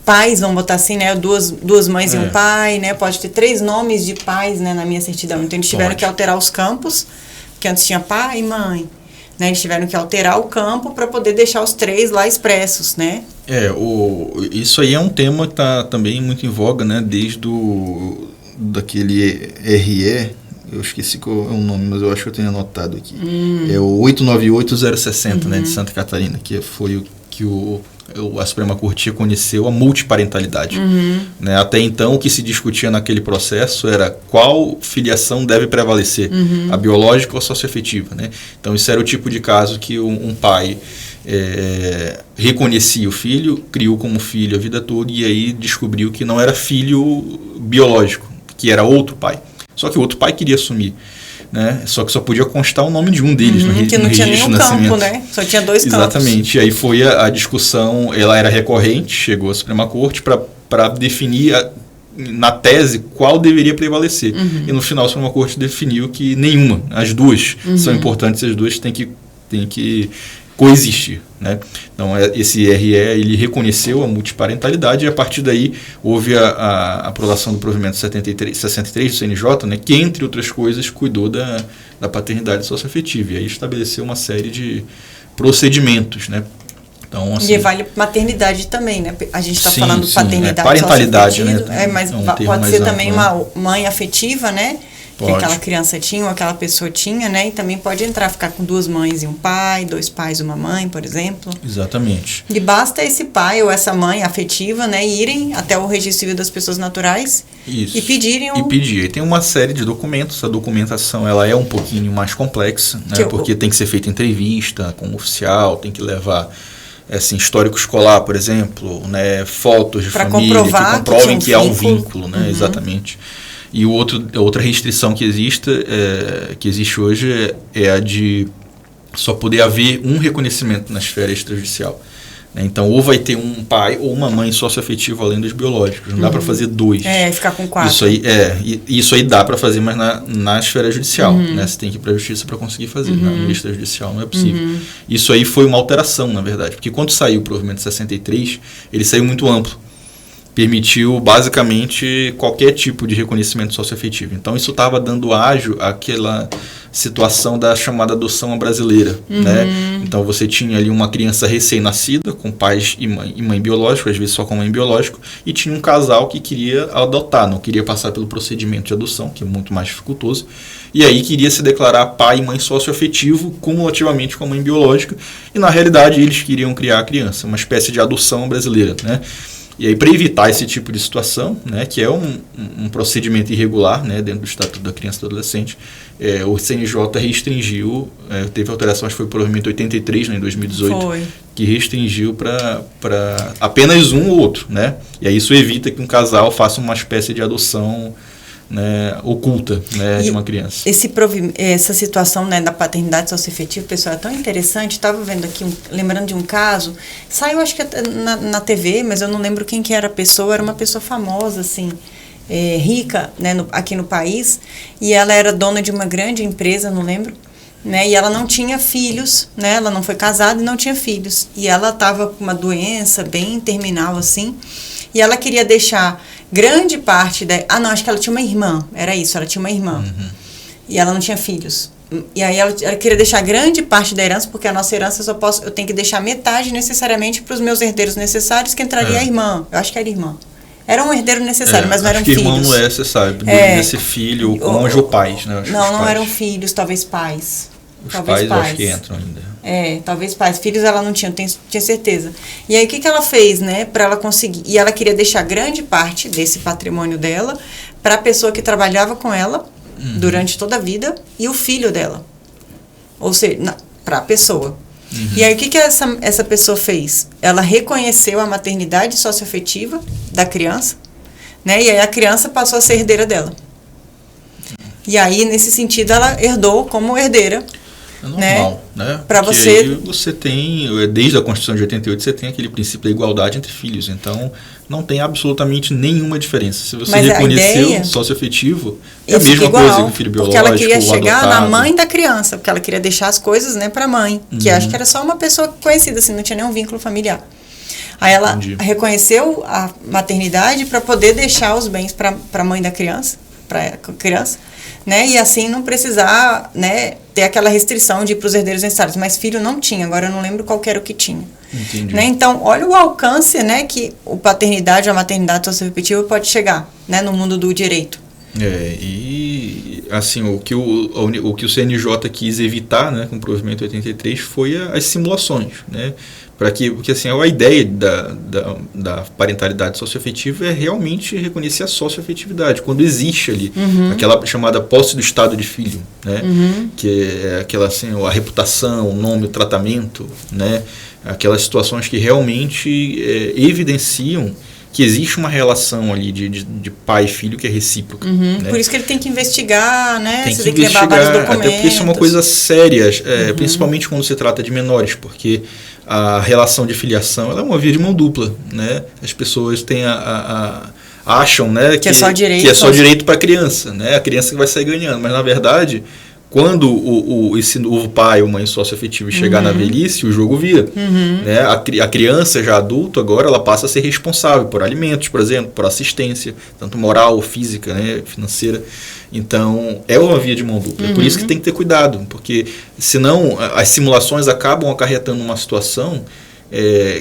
pais, vamos botar assim, né, duas mães e um pai, né, pode ter 3 nomes de pais, né, na minha certidão. Então eles tiveram que alterar os campos, que antes tinha pai e mãe. Né, eles tiveram que alterar o campo para poder deixar os 3 lá expressos, né? Isso aí é um tema que está também muito em voga, né? Desde daquele RE, eu esqueci qual é o nome, mas eu acho que eu tenho anotado aqui. É o 898060, né, de Santa Catarina, que foi o que a Suprema Corte reconheceu a multiparentalidade. Né? Até então, o que se discutia naquele processo era qual filiação deve prevalecer, a biológica ou a socioafetiva. Né? Então, isso era o tipo de caso que um pai reconhecia o filho, criou como filho a vida toda e aí descobriu que não era filho biológico, que era outro pai. Só que o outro pai queria assumir. Né? Só que só podia constar o nome de um deles no registro de nascimento. Que não tinha nenhum campo, né? Só tinha 2 campos. Exatamente. E aí foi a discussão, ela era recorrente, chegou à Suprema Corte para definir, na tese, qual deveria prevalecer. E no final a Suprema Corte definiu que nenhuma, as duas são importantes, as duas têm que coexistir. Né? Então, esse RE ele reconheceu a multiparentalidade e, a partir daí, houve a aprovação do provimento 63 do CNJ, né, que, entre outras coisas, cuidou da paternidade socioafetiva. E aí estabeleceu uma série de procedimentos. Né? Então, assim, e vale maternidade também, né? A gente está falando paternidade parentalidade, né? Mas pode ser também uma mãe afetiva, né? Que aquela criança tinha ou aquela pessoa tinha, né? E também pode ficar com 2 mães e um pai, 2 pais e uma mãe, por exemplo. Exatamente. E basta esse pai ou essa mãe afetiva, né, irem até o registro civil das pessoas naturais. Isso. E pedirem E pedir. E tem uma série de documentos, a documentação ela é um pouquinho mais complexa, né? Porque tem que ser feita entrevista com o oficial, tem que levar assim, histórico escolar, por exemplo, né? Fotos de família que comprovem que há um vínculo, né? Exatamente. E outra restrição que existe hoje é a de só poder haver um reconhecimento na esfera extrajudicial. Então, ou vai ter um pai ou uma mãe socioafetiva além dos biológicos. Não dá para fazer 2. Ficar com 4. Isso aí dá para fazer, mas na esfera judicial. Né? Você tem que ir para a justiça para conseguir fazer. Na ministra judicial não é possível. Isso aí foi uma alteração, na verdade. Porque quando saiu o provimento de 63, ele saiu muito amplo. Permitiu, basicamente, qualquer tipo de reconhecimento socioafetivo. Então, isso estava dando ágio àquela situação da chamada adoção brasileira. Né? Então, você tinha ali uma criança recém-nascida, com pais e mãe biológico, às vezes só com mãe biológico, e tinha um casal que queria adotar, não queria passar pelo procedimento de adoção, que é muito mais dificultoso, e aí queria se declarar pai e mãe socioafetivo cumulativamente com a mãe biológica, e na realidade eles queriam criar a criança, uma espécie de adoção brasileira, né? E aí, para evitar esse tipo de situação, né, que é um procedimento irregular, né, dentro do Estatuto da Criança e do Adolescente, o CNJ restringiu, teve alterações, foi o provimento 83, né, em 2018, que restringiu para apenas um ou outro. Né? E aí isso evita que um casal faça uma espécie de adoção, né, oculta, né, de uma criança. Essa situação, né, da paternidade socioafetiva, pessoal, é tão interessante. Estava vendo aqui, lembrando de um caso, saiu acho que na TV, mas eu não lembro quem que era a pessoa, era uma pessoa famosa, assim, rica, né, aqui no país, e ela era dona de uma grande empresa, não lembro, né, e ela não tinha filhos, né, ela não foi casada e não tinha filhos, e ela estava com uma doença bem terminal, assim, e ela queria deixar grande parte não, acho que ela tinha uma irmã, era isso, ela tinha uma irmã, e ela não tinha filhos, e aí ela queria deixar grande parte da herança, porque a nossa herança eu tenho que deixar metade necessariamente para os meus herdeiros necessários, que entraria a irmã, eu acho que era irmã. Era um herdeiro necessário, mas não eram filhos. Irmão não é necessário, deveria ser filho, cônjuge ou pais, né? Não eram filhos, talvez pais. Os pais eu acho que entram ainda. Talvez pais. Filhos ela não tinha, tinha certeza. E aí o que ela fez, né, para ela conseguir? E ela queria deixar grande parte desse patrimônio dela para a pessoa que trabalhava com ela durante toda a vida e o filho dela. Ou seja, para a pessoa. E aí o que essa pessoa fez? Ela reconheceu a maternidade socioafetiva da criança, né? E aí a criança passou a ser herdeira dela. E aí, nesse sentido, ela herdou como herdeira. É normal, né? Para você... Aí você tem, desde a Constituição de 88, você tem aquele princípio da igualdade entre filhos. Então, não tem absolutamente nenhuma diferença. Se você reconheceu socioafetivo, é a mesma coisa que o filho biológico, porque ela queria o chegar adotado. na mãe da criança, porque ela queria deixar as coisas, né, para a mãe, que acho que era só uma pessoa conhecida, assim, não tinha nenhum vínculo familiar. Aí ela reconheceu a maternidade para poder deixar os bens para a mãe da criança, para a criança, né? E assim não precisar, né, ter aquela restrição de ir para os herdeiros necessários. Mas filho não tinha, agora eu não lembro qual era o que tinha. Né? Então, olha o alcance, né, que a paternidade ou a maternidade socioafetiva pode chegar, né, no mundo do direito. E assim, o que o CNJ quis evitar, né, com o provimento 83 foi as simulações, né? Porque assim, a ideia da parentalidade socioafetiva é realmente reconhecer a socioafetividade, quando existe ali aquela chamada posse do estado de filho, né? Que é aquela assim, a reputação, o nome, o tratamento, né? Aquelas situações que realmente evidenciam que existe uma relação ali de pai e filho que é recíproca. Né? Por isso que ele tem que investigar, né? Você tem que levar vários documentos. Até porque isso é uma coisa séria, principalmente quando se trata de menores, porque a relação de filiação ela é uma via de mão dupla. Né? As pessoas têm acham, né, que é só direito para a criança, né? A criança que vai sair ganhando, mas na verdade... Quando esse novo pai ou mãe socioafetivo chegar na velhice, o jogo vira. Né? A criança já adulta, agora, ela passa a ser responsável por alimentos, por exemplo, por assistência, tanto moral, física, né, financeira. Então, é uma via de mão dupla. É por isso que tem que ter cuidado, porque senão as simulações acabam acarretando uma situação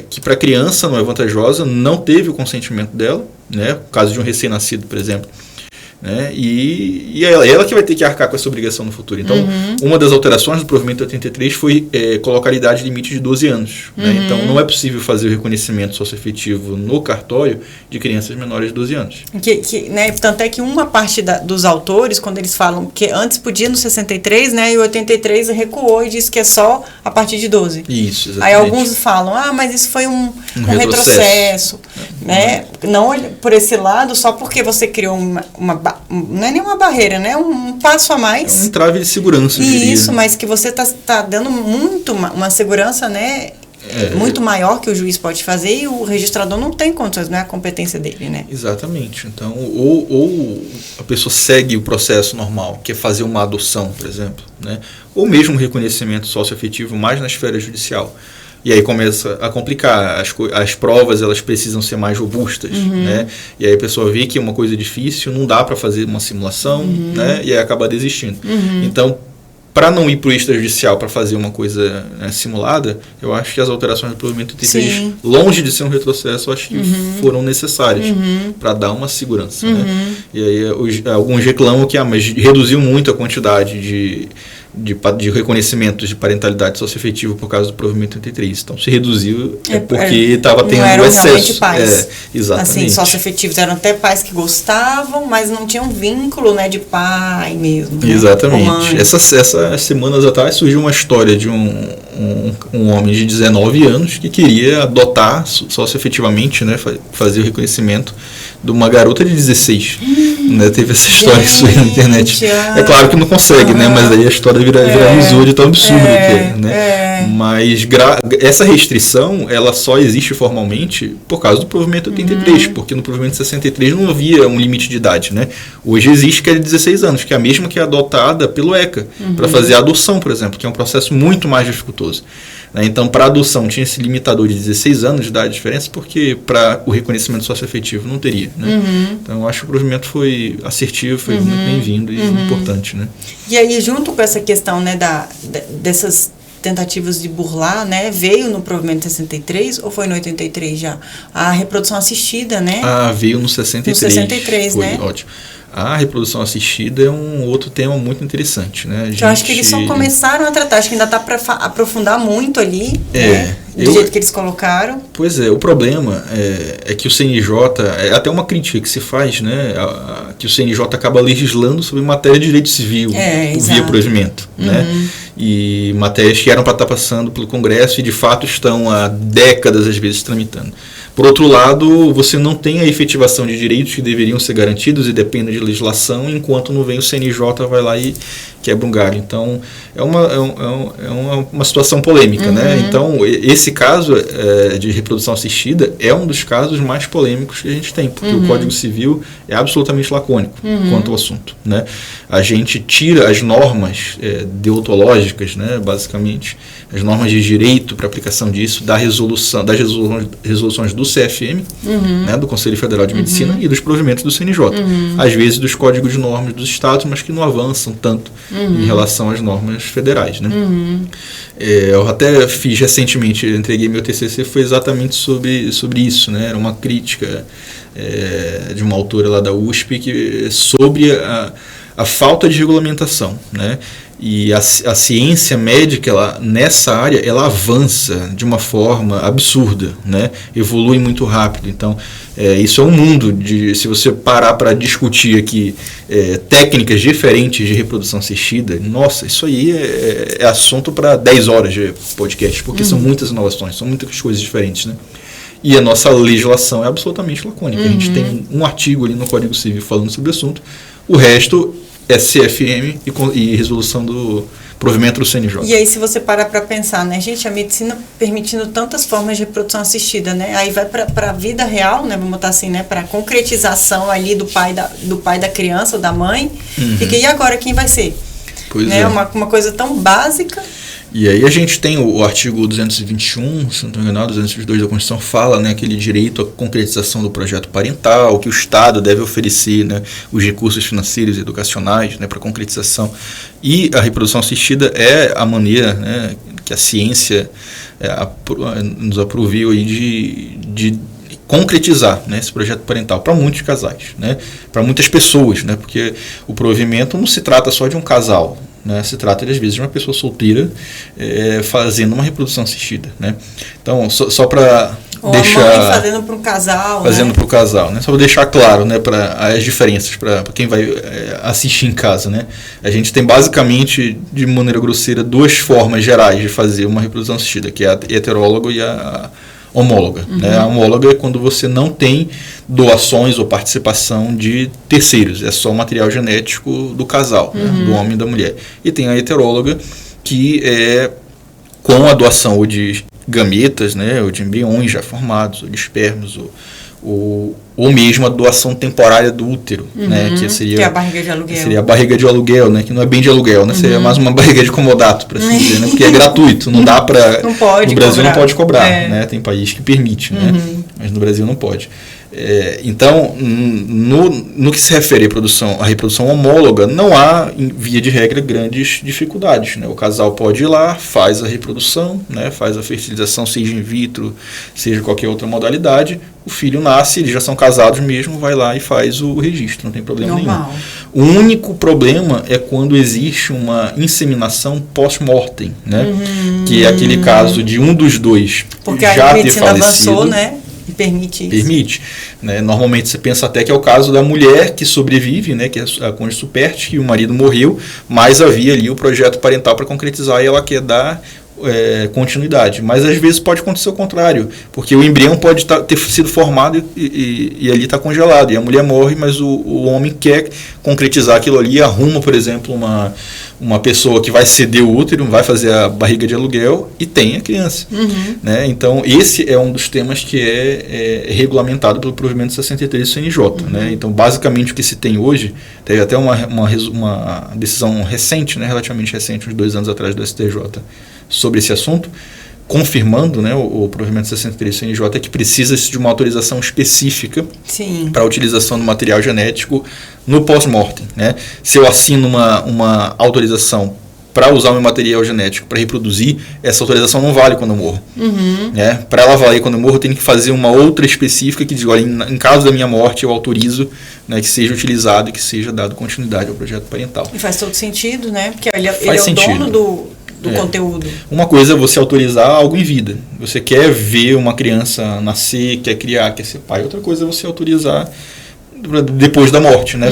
que para a criança não é vantajosa, não teve o consentimento dela, né? No caso de um recém-nascido, por exemplo. Né? E ela que vai ter que arcar com essa obrigação no futuro. Então, uma das alterações do provimento 83 foi colocar a idade limite de 12 anos. Né? Então, não é possível fazer o reconhecimento socioafetivo no cartório de crianças menores de 12 anos. Né, tanto é que uma parte dos autores, quando eles falam que antes podia no 63, né, e o 83 recuou e disse que é só a partir de 12. Isso, exatamente. Aí alguns falam, mas isso foi um retrocesso. Né? Não por esse lado, só porque você criou não é nenhuma barreira, né? Um passo a mais. É um entrave de segurança, eu diria. Isso, mas que você tá dando muito uma segurança, né, muito maior que o juiz pode fazer, e o registrador não tem condições, não é a competência dele, né? Exatamente. Então, ou a pessoa segue o processo normal, que é fazer uma adoção, por exemplo, né? Ou mesmo um reconhecimento socioafetivo mais na esfera judicial. E aí começa a complicar, as provas elas precisam ser mais robustas, né? E aí a pessoa vê que é uma coisa difícil, não dá para fazer uma simulação, né? E aí acaba desistindo. Então, para não ir para o extrajudicial para fazer uma coisa, né, simulada, eu acho que as alterações do provimento 83, longe de ser um retrocesso, eu acho que foram necessárias para dar uma segurança. Né? E aí alguns reclamam que mas reduziu muito a quantidade de reconhecimentos de parentalidade socioafetiva por causa do provimento 83. Então, se reduziu porque estava tendo eram excesso. Pais. Exatamente. Assim, socioafetivos eram até pais que gostavam, mas não tinham vínculo, né, de pai mesmo. Né? Exatamente. Essas semanas atrás surgiu uma história de um homem de 19 anos que queria adotar socioafetivamente, né, fazer o reconhecimento de uma garota de 16. Né? Teve essa história que surgiu na internet. É claro que não consegue, né? Mas aí a história viralizou de tão absurdo que é, né? Mas essa restrição, ela só existe formalmente por causa do provimento 83, porque no provimento 63 não havia um limite de idade, né? Hoje existe que é de 16 anos, que é a mesma que é adotada pelo ECA, para fazer a adoção, por exemplo, que é um processo muito mais dificultoso. Então, para a adoção tinha esse limitador de 16 anos de idade de diferença, porque para o reconhecimento socioafetivo não teria. Né? Então, eu acho que o provimento foi assertivo, foi muito bem-vindo e importante. Né? E aí, junto com essa questão, né, dessas tentativas de burlar, né, veio no provimento 63 ou foi no 83 já? A reprodução assistida, né? Veio no 63. No 63, foi né? Ótimo. A reprodução assistida é um outro tema muito interessante, né? Eu acho que eles só começaram a tratar, acho que ainda está para aprofundar muito ali, né? Do jeito que eles colocaram. Pois é, o problema é que o CNJ, é até uma crítica que se faz, né? Que o CNJ acaba legislando sobre matéria de direito civil via provimento, né? E matérias que eram para estar passando pelo Congresso e de fato estão há décadas às vezes tramitando. Por outro lado, você não tem a efetivação de direitos que deveriam ser garantidos e dependem de legislação, enquanto não vem o CNJ, vai lá e quebra um galho. Então, é uma situação polêmica. Né? Então, esse caso de reprodução assistida é um dos casos mais polêmicos que a gente tem, porque o Código Civil é absolutamente lacônico quanto ao assunto. Né? A gente tira as normas deontológicas, né, basicamente, as normas de direito para aplicação disso, das resoluções do CFM, né, do Conselho Federal de Medicina, e dos provimentos do CNJ. Às vezes dos códigos de normas dos estados, mas que não avançam tanto em relação às normas federais. Né? Eu até fiz recentemente, eu entreguei meu TCC, foi exatamente sobre isso. Né? Era uma crítica de uma autora lá da USP sobre a falta de regulamentação. Né? E a ciência médica, nessa área, ela avança de uma forma absurda, né? Evolui muito rápido. Então, isso é um mundo, se você parar para discutir aqui técnicas diferentes de reprodução assistida, nossa, isso aí é assunto para 10 horas de podcast, porque são muitas inovações, são muitas coisas diferentes. Né? E a nossa legislação é absolutamente lacônica. A gente tem um artigo ali no Código Civil falando sobre o assunto, o resto é CFM e resolução do provimento do CNJ. E aí, se você parar para pensar, né, gente, a medicina permitindo tantas formas de reprodução assistida, né, aí vai para a vida real, né, vamos botar assim, né, para a concretização ali do pai da criança ou da mãe, e agora quem vai ser? Pois né, uma coisa tão básica. E aí a gente tem o artigo 221, se não estou enganado, 222 da Constituição, fala, né, aquele direito à concretização do projeto parental, que o Estado deve oferecer, né, os recursos financeiros e educacionais, né, para concretização. E a reprodução assistida é a maneira, né, que a ciência nos aprovou aí de concretizar, né, esse projeto parental para muitos casais, né, para muitas pessoas, né, porque o provimento não se trata só de um casal. Né, se trata, às vezes, de uma pessoa solteira fazendo uma reprodução assistida. Né? Então, só para deixar... a mãe fazendo para um casal. Fazendo para o casal. Né? Só para deixar claro, né, as diferenças para quem vai assistir em casa. Né? A gente tem, basicamente, de maneira grosseira, duas formas gerais de fazer uma reprodução assistida, que é a heteróloga e a homóloga. Né? A homóloga é quando você não tem doações ou participação de terceiros, é só o material genético do casal, né? Do homem e da mulher. E tem a heteróloga, que é com a doação ou de gametas, né, ou de embriões já formados, ou de espermas, ou mesmo a doação temporária do útero, né, que seria a barriga de aluguel. Seria a barriga de aluguel, né, que não é bem de aluguel, né, seria mais uma barriga de comodato, para assim dizer, né, porque é gratuito, não dá para... No Brasil não pode cobrar, né, tem país que permite, né, mas no Brasil não pode. Então, no que se refere à reprodução homóloga, não há, via de regra, grandes dificuldades, né? O casal pode ir lá, faz a reprodução, né? Faz a fertilização, seja in vitro, seja qualquer outra modalidade, o filho nasce, eles já são casados mesmo, vai lá e faz o registro, não tem problema nenhum. O único problema é quando existe uma inseminação pós-mortem, né? Que é aquele caso de um dos dois porque já a ter medicina falecido. Avançou, né? E permite isso. Permite. Né? Normalmente você pensa até que é o caso da mulher que sobrevive, né? Que é a cônjuge supérstite, que o marido morreu, mas havia ali o projeto parental para concretizar e ela quer dar continuidade. Mas às vezes pode acontecer o contrário, porque o embrião pode ter sido formado e ali está congelado, e a mulher morre, mas o homem quer concretizar aquilo ali, arruma, por exemplo, uma pessoa que vai ceder o útero, vai fazer a barriga de aluguel e tem a criança. Né? Então, esse é um dos temas que é regulamentado pelo provimento 63 do CNJ. Né? Então, basicamente, o que se tem hoje, teve até uma decisão recente, né, relativamente recente, uns 2 anos atrás do STJ, sobre esse assunto, confirmando, né, o provimento 63 do CNJ que precisa-se de uma autorização específica para a utilização do material genético no pós-mortem. Né? Se eu assino uma autorização para usar o meu material genético para reproduzir, essa autorização não vale quando eu morro. Né? Para ela valer quando eu morro, eu tenho que fazer uma outra específica que diz, olha, em caso da minha morte, eu autorizo, né, que seja utilizado e que seja dado continuidade ao projeto parental. E faz todo sentido, né? Porque ele é o dono do conteúdo. Uma coisa é você autorizar algo em vida. Você quer ver uma criança nascer, quer criar, quer ser pai. Outra coisa é você autorizar depois da morte. Né?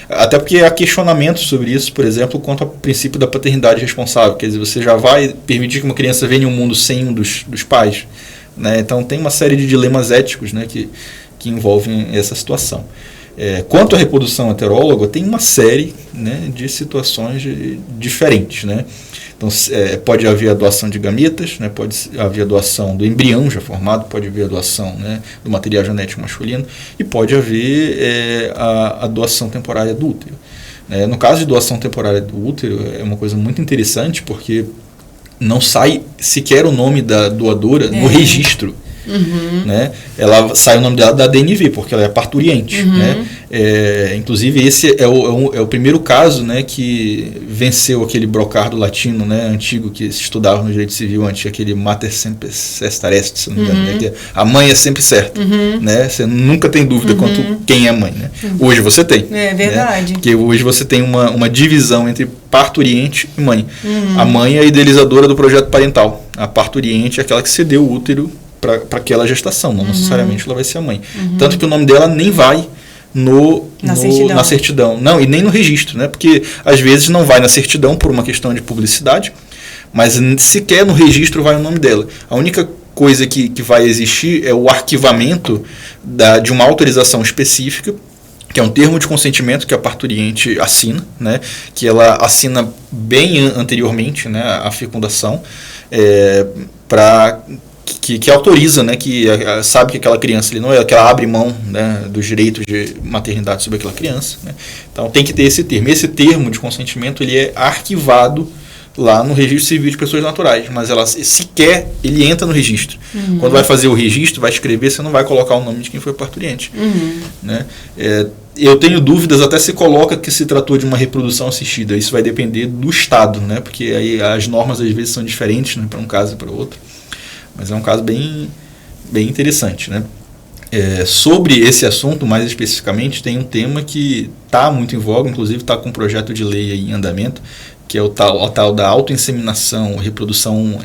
Até porque há questionamentos sobre isso, por exemplo, quanto ao princípio da paternidade responsável. Quer dizer, você já vai permitir que uma criança venha ao mundo sem um dos pais. Né? Então tem uma série de dilemas éticos, né, que envolvem essa situação. Quanto à reprodução heteróloga, tem uma série, né, de situações diferentes. Né? Então, pode haver a doação de gametas, né, pode haver a doação do embrião já formado, pode haver a doação, né, do material genético masculino e pode haver a doação temporária do útero. No caso de doação temporária do útero, é uma coisa muito interessante porque não sai sequer o nome da doadora no registro. Né? Ela sai o nome dela da DNV, porque ela é parturiente. Né? Inclusive, esse é o primeiro caso, né, que venceu aquele brocardo latino, né, antigo, que se estudava no direito civil antes, aquele mater sempre est est, se não me engano, né, que a mãe é sempre certa. Né? Você nunca tem dúvida quanto quem é a mãe. Né? Hoje você tem. É verdade. Né? Porque hoje você tem uma divisão entre parturiente e mãe. A mãe é a idealizadora do projeto parental. A parturiente é aquela que cedeu o útero para aquela gestação, não necessariamente ela vai ser a mãe. Tanto que o nome dela nem vai na certidão. Não, e nem no registro, né? Porque às vezes não vai na certidão por uma questão de publicidade, mas sequer no registro vai o nome dela. A única coisa que vai existir é o arquivamento de uma autorização específica, que é um termo de consentimento que a parturiente assina, né? Que ela assina bem anteriormente, né, à fecundação, que autoriza, né, que sabe que aquela criança ali não é, que ela abre mão, né, dos direitos de maternidade sobre aquela criança. Né? Então tem que ter esse termo. Esse termo de consentimento ele é arquivado lá no registro civil de pessoas naturais, mas ele entra no registro. Quando vai fazer o registro, vai escrever, você não vai colocar o nome de quem foi parturiente. Né? Eu tenho dúvidas até se coloca que se tratou de uma reprodução assistida. Isso vai depender do estado, né? Porque aí as normas às vezes são diferentes, né, para um caso e para outro. Mas é um caso bem interessante. Né? Sobre esse assunto, mais especificamente, tem um tema que está muito em voga, inclusive está com um projeto de lei aí em andamento, que é o tal da autoinseminação, reprodução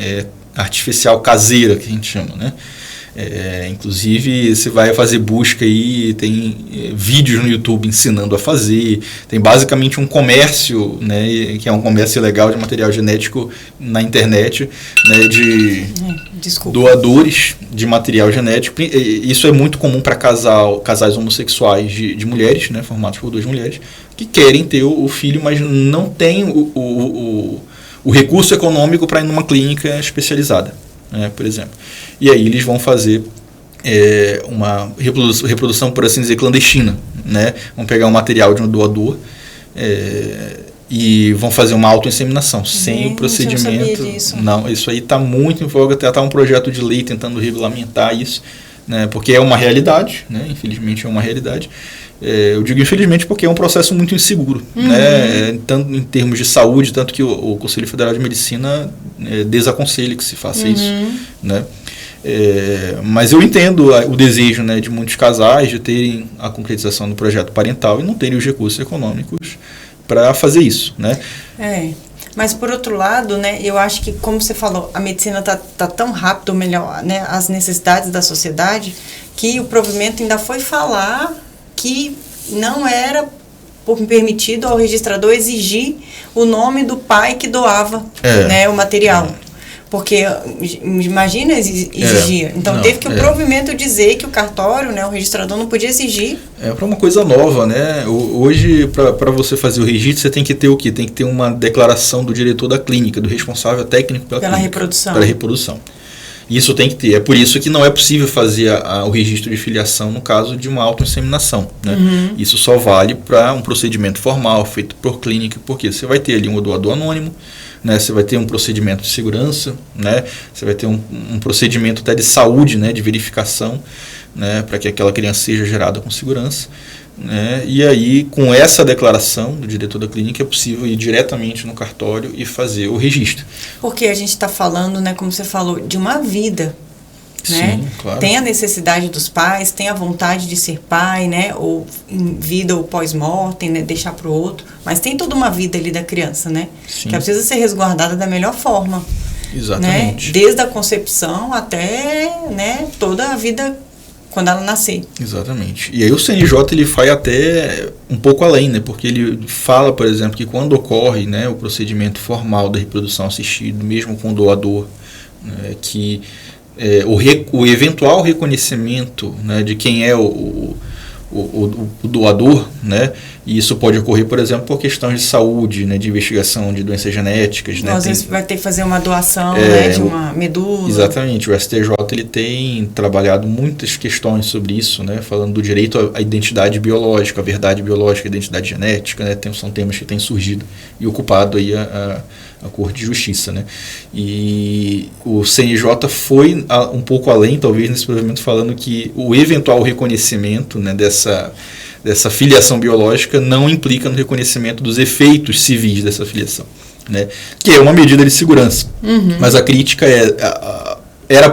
artificial caseira, que a gente chama. Né? Inclusive, você vai fazer busca aí, tem vídeos no YouTube ensinando a fazer, tem basicamente um comércio, né, que é um comércio ilegal de material genético na internet, né, de doadores de material genético. Isso é muito comum para casais homossexuais de mulheres, né, formados por 2 mulheres, que querem ter o filho, mas não tem o o recurso econômico para ir numa clínica especializada, né, por exemplo. E aí eles vão fazer uma reprodução, por assim dizer, clandestina, né? Vão pegar um material de um doador e vão fazer uma autoinseminação sem o procedimento. Não, isso aí está muito em voga, até está um projeto de lei tentando regulamentar isso, né? Porque é uma realidade, né? Infelizmente é uma realidade. Eu digo infelizmente porque é um processo muito inseguro, né? Tanto em termos de saúde, tanto que o Conselho Federal de Medicina desaconselha que se faça isso, né? Mas eu entendo o desejo, né, de muitos casais de terem a concretização do projeto parental e não terem os recursos econômicos para fazer isso, né? Mas por outro lado, né, eu acho que, como você falou, a medicina tá tão rápido, melhor, né, as necessidades da sociedade, que o provimento ainda foi falar que não era permitido ao registrador exigir o nome do pai que doava, né, o material. Porque, imagina, exigia. Então, teve que o provimento dizer que o cartório, né, o registrador, não podia exigir. Para uma coisa nova, né? Hoje, para você fazer o registro, você tem que ter o quê? Tem que ter uma declaração do diretor da clínica, do responsável técnico pela clínica, reprodução. Pela reprodução. Isso tem que ter. É por isso que não é possível fazer o registro de filiação no caso de uma autoinseminação, né? Isso só vale para um procedimento formal, feito por clínica, porque você vai ter ali um doador anônimo, né, você vai ter um procedimento de segurança, né, você vai ter um procedimento até de saúde, né, de verificação, né, para que aquela criança seja gerada com segurança, né, e aí com essa declaração do diretor da clínica é possível ir diretamente no cartório e fazer o registro. Porque a gente está falando, né, como você falou, de uma vida. Né? Sim, claro. Tem a necessidade dos pais, tem a vontade de ser pai, né? Ou em vida ou pós-mortem, né? Deixar para o outro. Mas tem toda uma vida ali da criança, né? Sim. Que ela precisa ser resguardada da melhor forma. Exatamente. Né? Desde a concepção até, né, toda a vida quando ela nascer. Exatamente. E aí o CNJ ele vai até um pouco além, né? Porque ele fala, por exemplo, que quando ocorre, né, o procedimento formal da reprodução assistida, mesmo com o doador, né, que o eventual reconhecimento, né, de quem é o doador, né, e isso pode ocorrer, por exemplo, por questões de saúde, né, de investigação de doenças genéticas. Então, né, às vezes vai ter que fazer uma doação, né, de uma medula. Exatamente, o STJ ele tem trabalhado muitas questões sobre isso, né, falando do direito à identidade biológica, à verdade biológica, à identidade genética, né, são temas que têm surgido e ocupado aí a Corte de Justiça, né? E o CNJ foi um pouco além, talvez, nesse provimento, falando que o eventual reconhecimento, né, dessa filiação biológica não implica no reconhecimento dos efeitos civis dessa filiação, né? Que é uma medida de segurança. Mas a crítica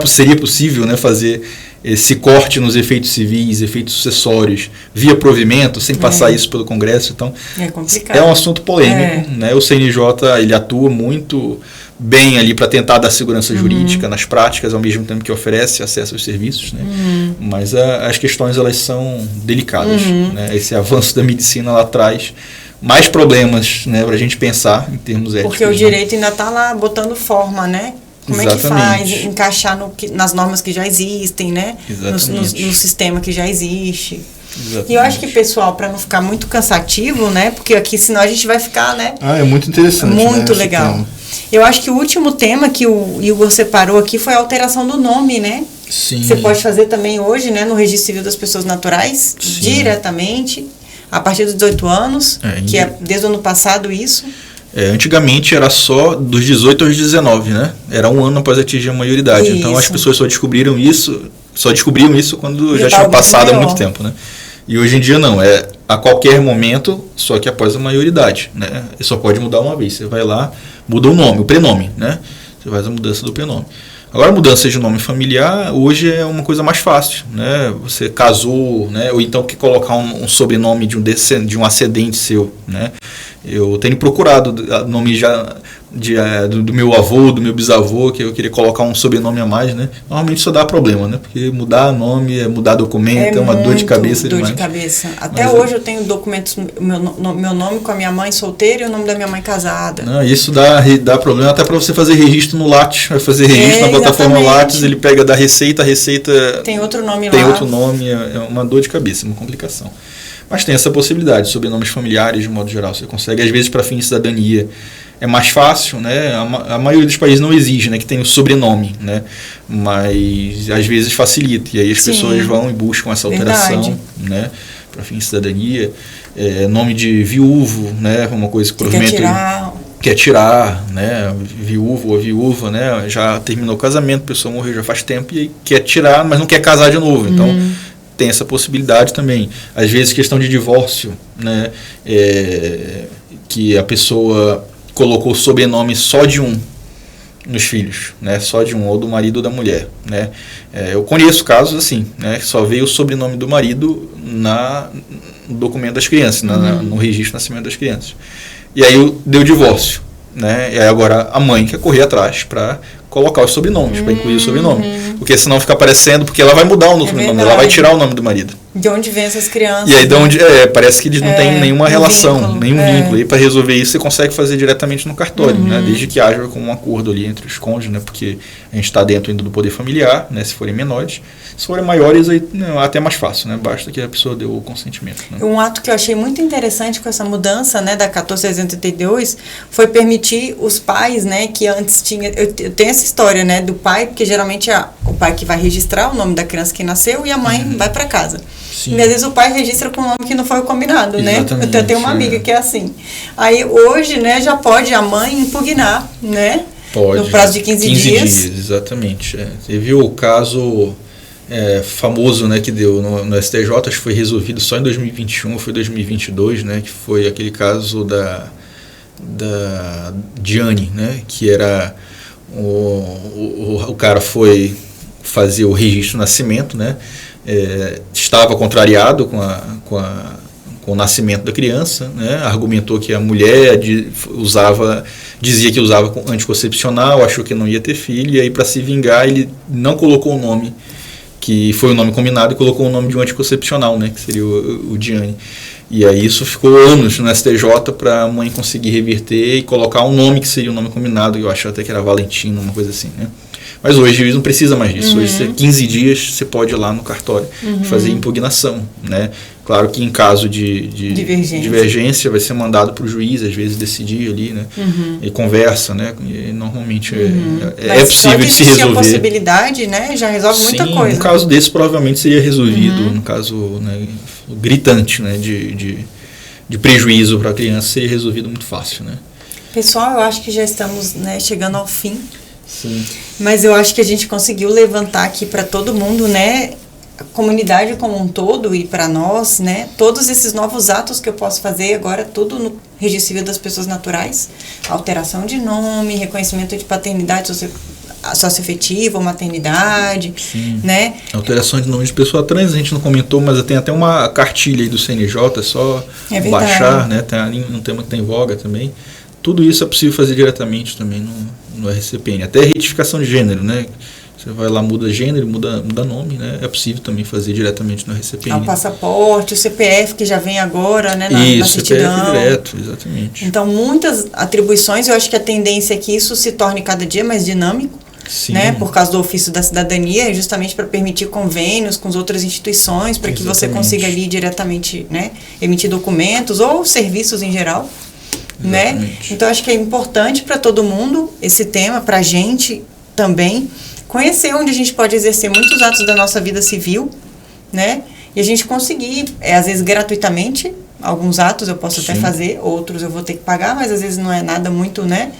seria possível, né, fazer esse corte nos efeitos civis, efeitos sucessórios, via provimento, sem passar isso pelo Congresso. Então, complicado. É um assunto polêmico, né? O CNJ ele atua muito bem ali para tentar dar segurança jurídica nas práticas, ao mesmo tempo que oferece acesso aos serviços, né? Mas as questões elas são delicadas, né? Esse avanço da medicina lá traz mais problemas, né, para a gente pensar em termos éticos. Porque o direito ainda está lá botando forma, né? Como Exatamente. É que faz? Encaixar nas normas que já existem, né? No sistema que já existe. Exatamente. E eu acho que, pessoal, para não ficar muito cansativo, né? Porque aqui, senão a gente vai ficar, né? É muito interessante. Muito legal. Eu acho que o último tema que o Igor separou aqui foi a alteração do nome, né? Sim. Você pode fazer também hoje, né? No Registro Civil das Pessoas Naturais, diretamente, a partir dos 18 anos, que é desde o ano passado isso. Antigamente era só dos 18 aos 19, né? Era um ano após atingir a maioridade. Isso. Então as pessoas só descobriam isso quando já tinha passado há muito tempo, né? E hoje em dia não, é a qualquer momento, só que após a maioridade, né? E só pode mudar uma vez. Você vai lá, muda o nome, o prenome, né? Você faz a mudança do prenome. Agora, a mudança de nome familiar, hoje é uma coisa mais fácil, né? Você casou, né? Ou então quer colocar um sobrenome de um ascendente seu, né? Eu tenho procurado nome já do meu avô, do meu bisavô, que eu queria colocar um sobrenome a mais, né? Normalmente isso dá problema, né? Porque mudar nome, mudar documento, é uma dor de cabeça demais. Dor de cabeça. Até hoje eu tenho documentos, meu nome com a minha mãe solteira e o nome da minha mãe casada. Não, isso dá problema até para você fazer registro no Lattes. Vai fazer registro na plataforma Lattes, ele pega da Receita, a Receita tem outro nome lá. Tem outro nome, é uma dor de cabeça, uma complicação. Mas tem essa possibilidade, sobrenomes familiares de modo geral. Você consegue, às vezes, para fins de cidadania, é mais fácil, né? A maioria dos países não exige, né, que tenha o sobrenome, né? Mas às vezes facilita, e aí as pessoas vão e buscam essa alteração, né, para fim de cidadania. Nome de viúvo, né, uma coisa que provavelmente quer tirar, né, viúvo ou viúva, né, já terminou o casamento, a pessoa morreu já faz tempo e quer tirar, mas não quer casar de novo, então tem essa possibilidade também. Às vezes questão de divórcio, né, que a pessoa colocou o sobrenome só de um nos filhos, né, só de um, ou do marido ou da mulher, né. Eu conheço casos assim, né, que só veio o sobrenome do marido no documento das crianças, no registro de nascimento das crianças. E aí deu divórcio, né, e aí agora a mãe quer correr atrás para colocar os sobrenomes, para incluir o sobrenome, porque senão fica aparecendo, porque ela vai mudar o sobrenome, ela vai tirar o nome do marido. De onde vem essas crianças? E aí de onde, parece que eles não têm nenhuma relação, nenhum vínculo. E para resolver isso você consegue fazer diretamente no cartório, né? Desde que haja com um acordo ali entre os cônjuges, né? Porque a gente está dentro ainda do poder familiar, né? Se forem menores. Se forem maiores, aí até mais fácil, né? Basta que a pessoa dê o consentimento. Né? Um ato que eu achei muito interessante com essa mudança, né, da 1482 foi permitir os pais, né, que antes tinha... Eu tenho essa história, né, do pai, porque geralmente é o pai que vai registrar o nome da criança que nasceu e a mãe vai para casa. Sim. E às vezes o pai registra com um nome que não foi o combinado, exatamente, né? Eu tenho uma amiga que é assim. Aí hoje, né, já pode a mãe impugnar, né? Pode. No prazo de 15 dias. Exatamente. Teve o caso famoso, né, que deu no STJ, acho que foi resolvido só em 2021, foi 2022, né? Que foi aquele caso da Diane, né? Que era o cara foi fazer o registro de nascimento, né? Estava contrariado com o nascimento da criança, né? Argumentou que a mulher dizia que usava anticoncepcional, achou que não ia ter filho, e aí para se vingar ele não colocou o nome, que foi o nome combinado, e colocou o nome de um anticoncepcional, né? Que seria o Diane. E aí isso ficou anos no STJ para a mãe conseguir reverter e colocar um nome que seria o nome combinado, eu acho até que era Valentino, uma coisa assim, né? Mas hoje não precisa mais disso. Hoje, 15 dias, você pode ir lá no cartório fazer impugnação, né? Claro que em caso de divergência vai ser mandado para o juiz, às vezes, decidir ali, né? E conversa, né? E normalmente é possível de se resolver. A possibilidade, né? Já resolve muita coisa. No caso desse, provavelmente seria resolvido, no caso, né, gritante, né? De prejuízo para a criança, seria resolvido muito fácil, né? Pessoal, eu acho que já estamos, né, chegando ao fim. Sim. Mas eu acho que a gente conseguiu levantar aqui para todo mundo, né, a comunidade como um todo e para nós, né, todos esses novos atos que eu posso fazer agora, tudo no Registro Civil das Pessoas Naturais, alteração de nome, reconhecimento de paternidade socioafetiva ou maternidade, né? Alteração de nome de pessoa trans, a gente não comentou, mas tem até uma cartilha aí do CNJ, é só baixar, né, tem ali um tema que tem voga também. Tudo isso é possível fazer diretamente também no RCPN. Até retificação de gênero, né? Você vai lá, muda gênero, muda nome, né? É possível também fazer diretamente no RCPN. O passaporte, o CPF que já vem agora, né? Na certidão. CPF direto, exatamente. Então, muitas atribuições, eu acho que a tendência é que isso se torne cada dia mais dinâmico. Sim. Né, por causa do ofício da cidadania, justamente para permitir convênios com as outras instituições, para que você consiga ali diretamente, né, emitir documentos ou serviços em geral. Né? Então acho que é importante para todo mundo esse tema, para a gente também conhecer onde a gente pode exercer muitos atos da nossa vida civil, né? E a gente conseguir, às vezes gratuitamente, alguns atos eu posso até fazer, outros eu vou ter que pagar, mas às vezes não é nada muito, né?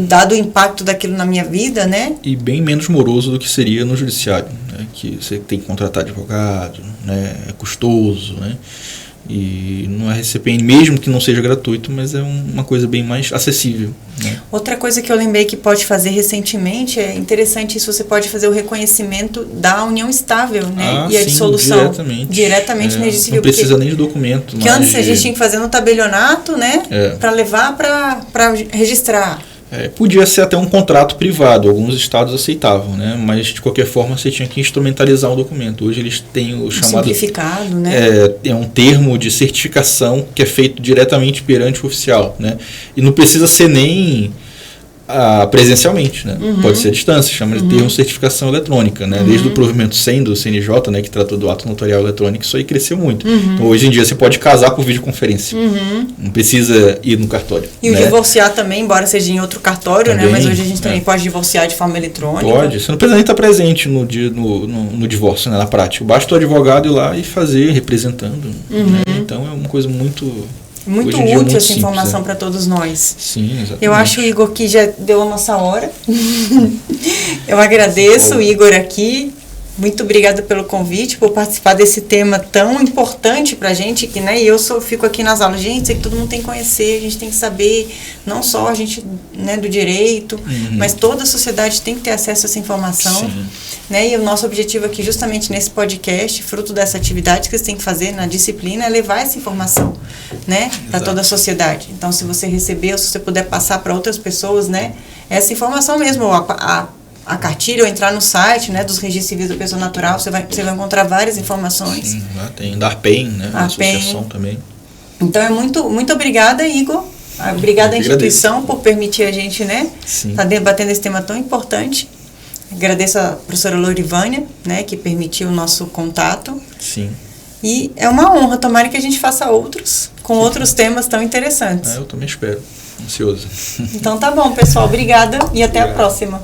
Dado o impacto daquilo na minha vida, né? E bem menos moroso do que seria no judiciário, né? Que você tem que contratar advogado, né? É custoso, né? E no RCPN, mesmo que não seja gratuito, mas é uma coisa bem mais acessível, né? Outra coisa que eu lembrei que pode fazer recentemente, é interessante isso, você pode fazer o reconhecimento da união estável, né? E a dissolução. Diretamente no registro civil. Não precisa nem de documento. Que antes a gente tinha que fazer no tabelionato, né? Para levar para registrar. Podia ser até um contrato privado, alguns estados aceitavam, né? Mas de qualquer forma você tinha que instrumentalizar o documento. Hoje eles têm o chamado simplificado, né? É um termo de certificação que é feito diretamente perante o oficial, né? E não precisa ser nem presencialmente, né? Pode ser à distância, chama de termo certificação eletrônica, né? Desde o provimento 100 do CNJ, né, que tratou do ato notarial eletrônico, isso aí cresceu muito. Então, hoje em dia, você pode casar por videoconferência. Não precisa ir no cartório. E né? o divorciar também, embora seja em outro cartório, também, né? Mas hoje a gente também pode divorciar de forma eletrônica. Pode. Você não precisa nem estar presente no divórcio, né, na prática. Basta o advogado ir lá e fazer, representando. Né? Então, é uma coisa muito útil muito essa simples, informação para todos nós. Sim, exatamente. Eu acho, Igor, que já deu a nossa hora. Eu agradeço o Igor aqui. Muito obrigada pelo convite, por participar desse tema tão importante pra gente, que, né, eu fico aqui nas aulas, gente, isso que todo mundo tem que conhecer, a gente tem que saber, não só a gente, né, do direito, mas toda a sociedade tem que ter acesso a essa informação, né, e o nosso objetivo aqui, justamente nesse podcast, fruto dessa atividade que vocês têm que fazer na disciplina, é levar essa informação, né, para toda a sociedade. Então, se você receber, ou se você puder passar para outras pessoas, né, essa informação mesmo, a cartilha, ou entrar no site, né, dos registros civis da pessoa natural, você vai encontrar várias informações. Sim, lá tem da ARPEN, né, a associação também. Então, muito obrigada, Igor. Obrigada à instituição por permitir a gente, né, estar debatendo esse tema tão importante. Agradeço a professora Lorivânia, né, que permitiu o nosso contato. Sim. E é uma honra, tomara que a gente faça outros, com outros temas tão interessantes. Eu também espero. Ansioso. Então tá bom, pessoal. Obrigada e até a próxima.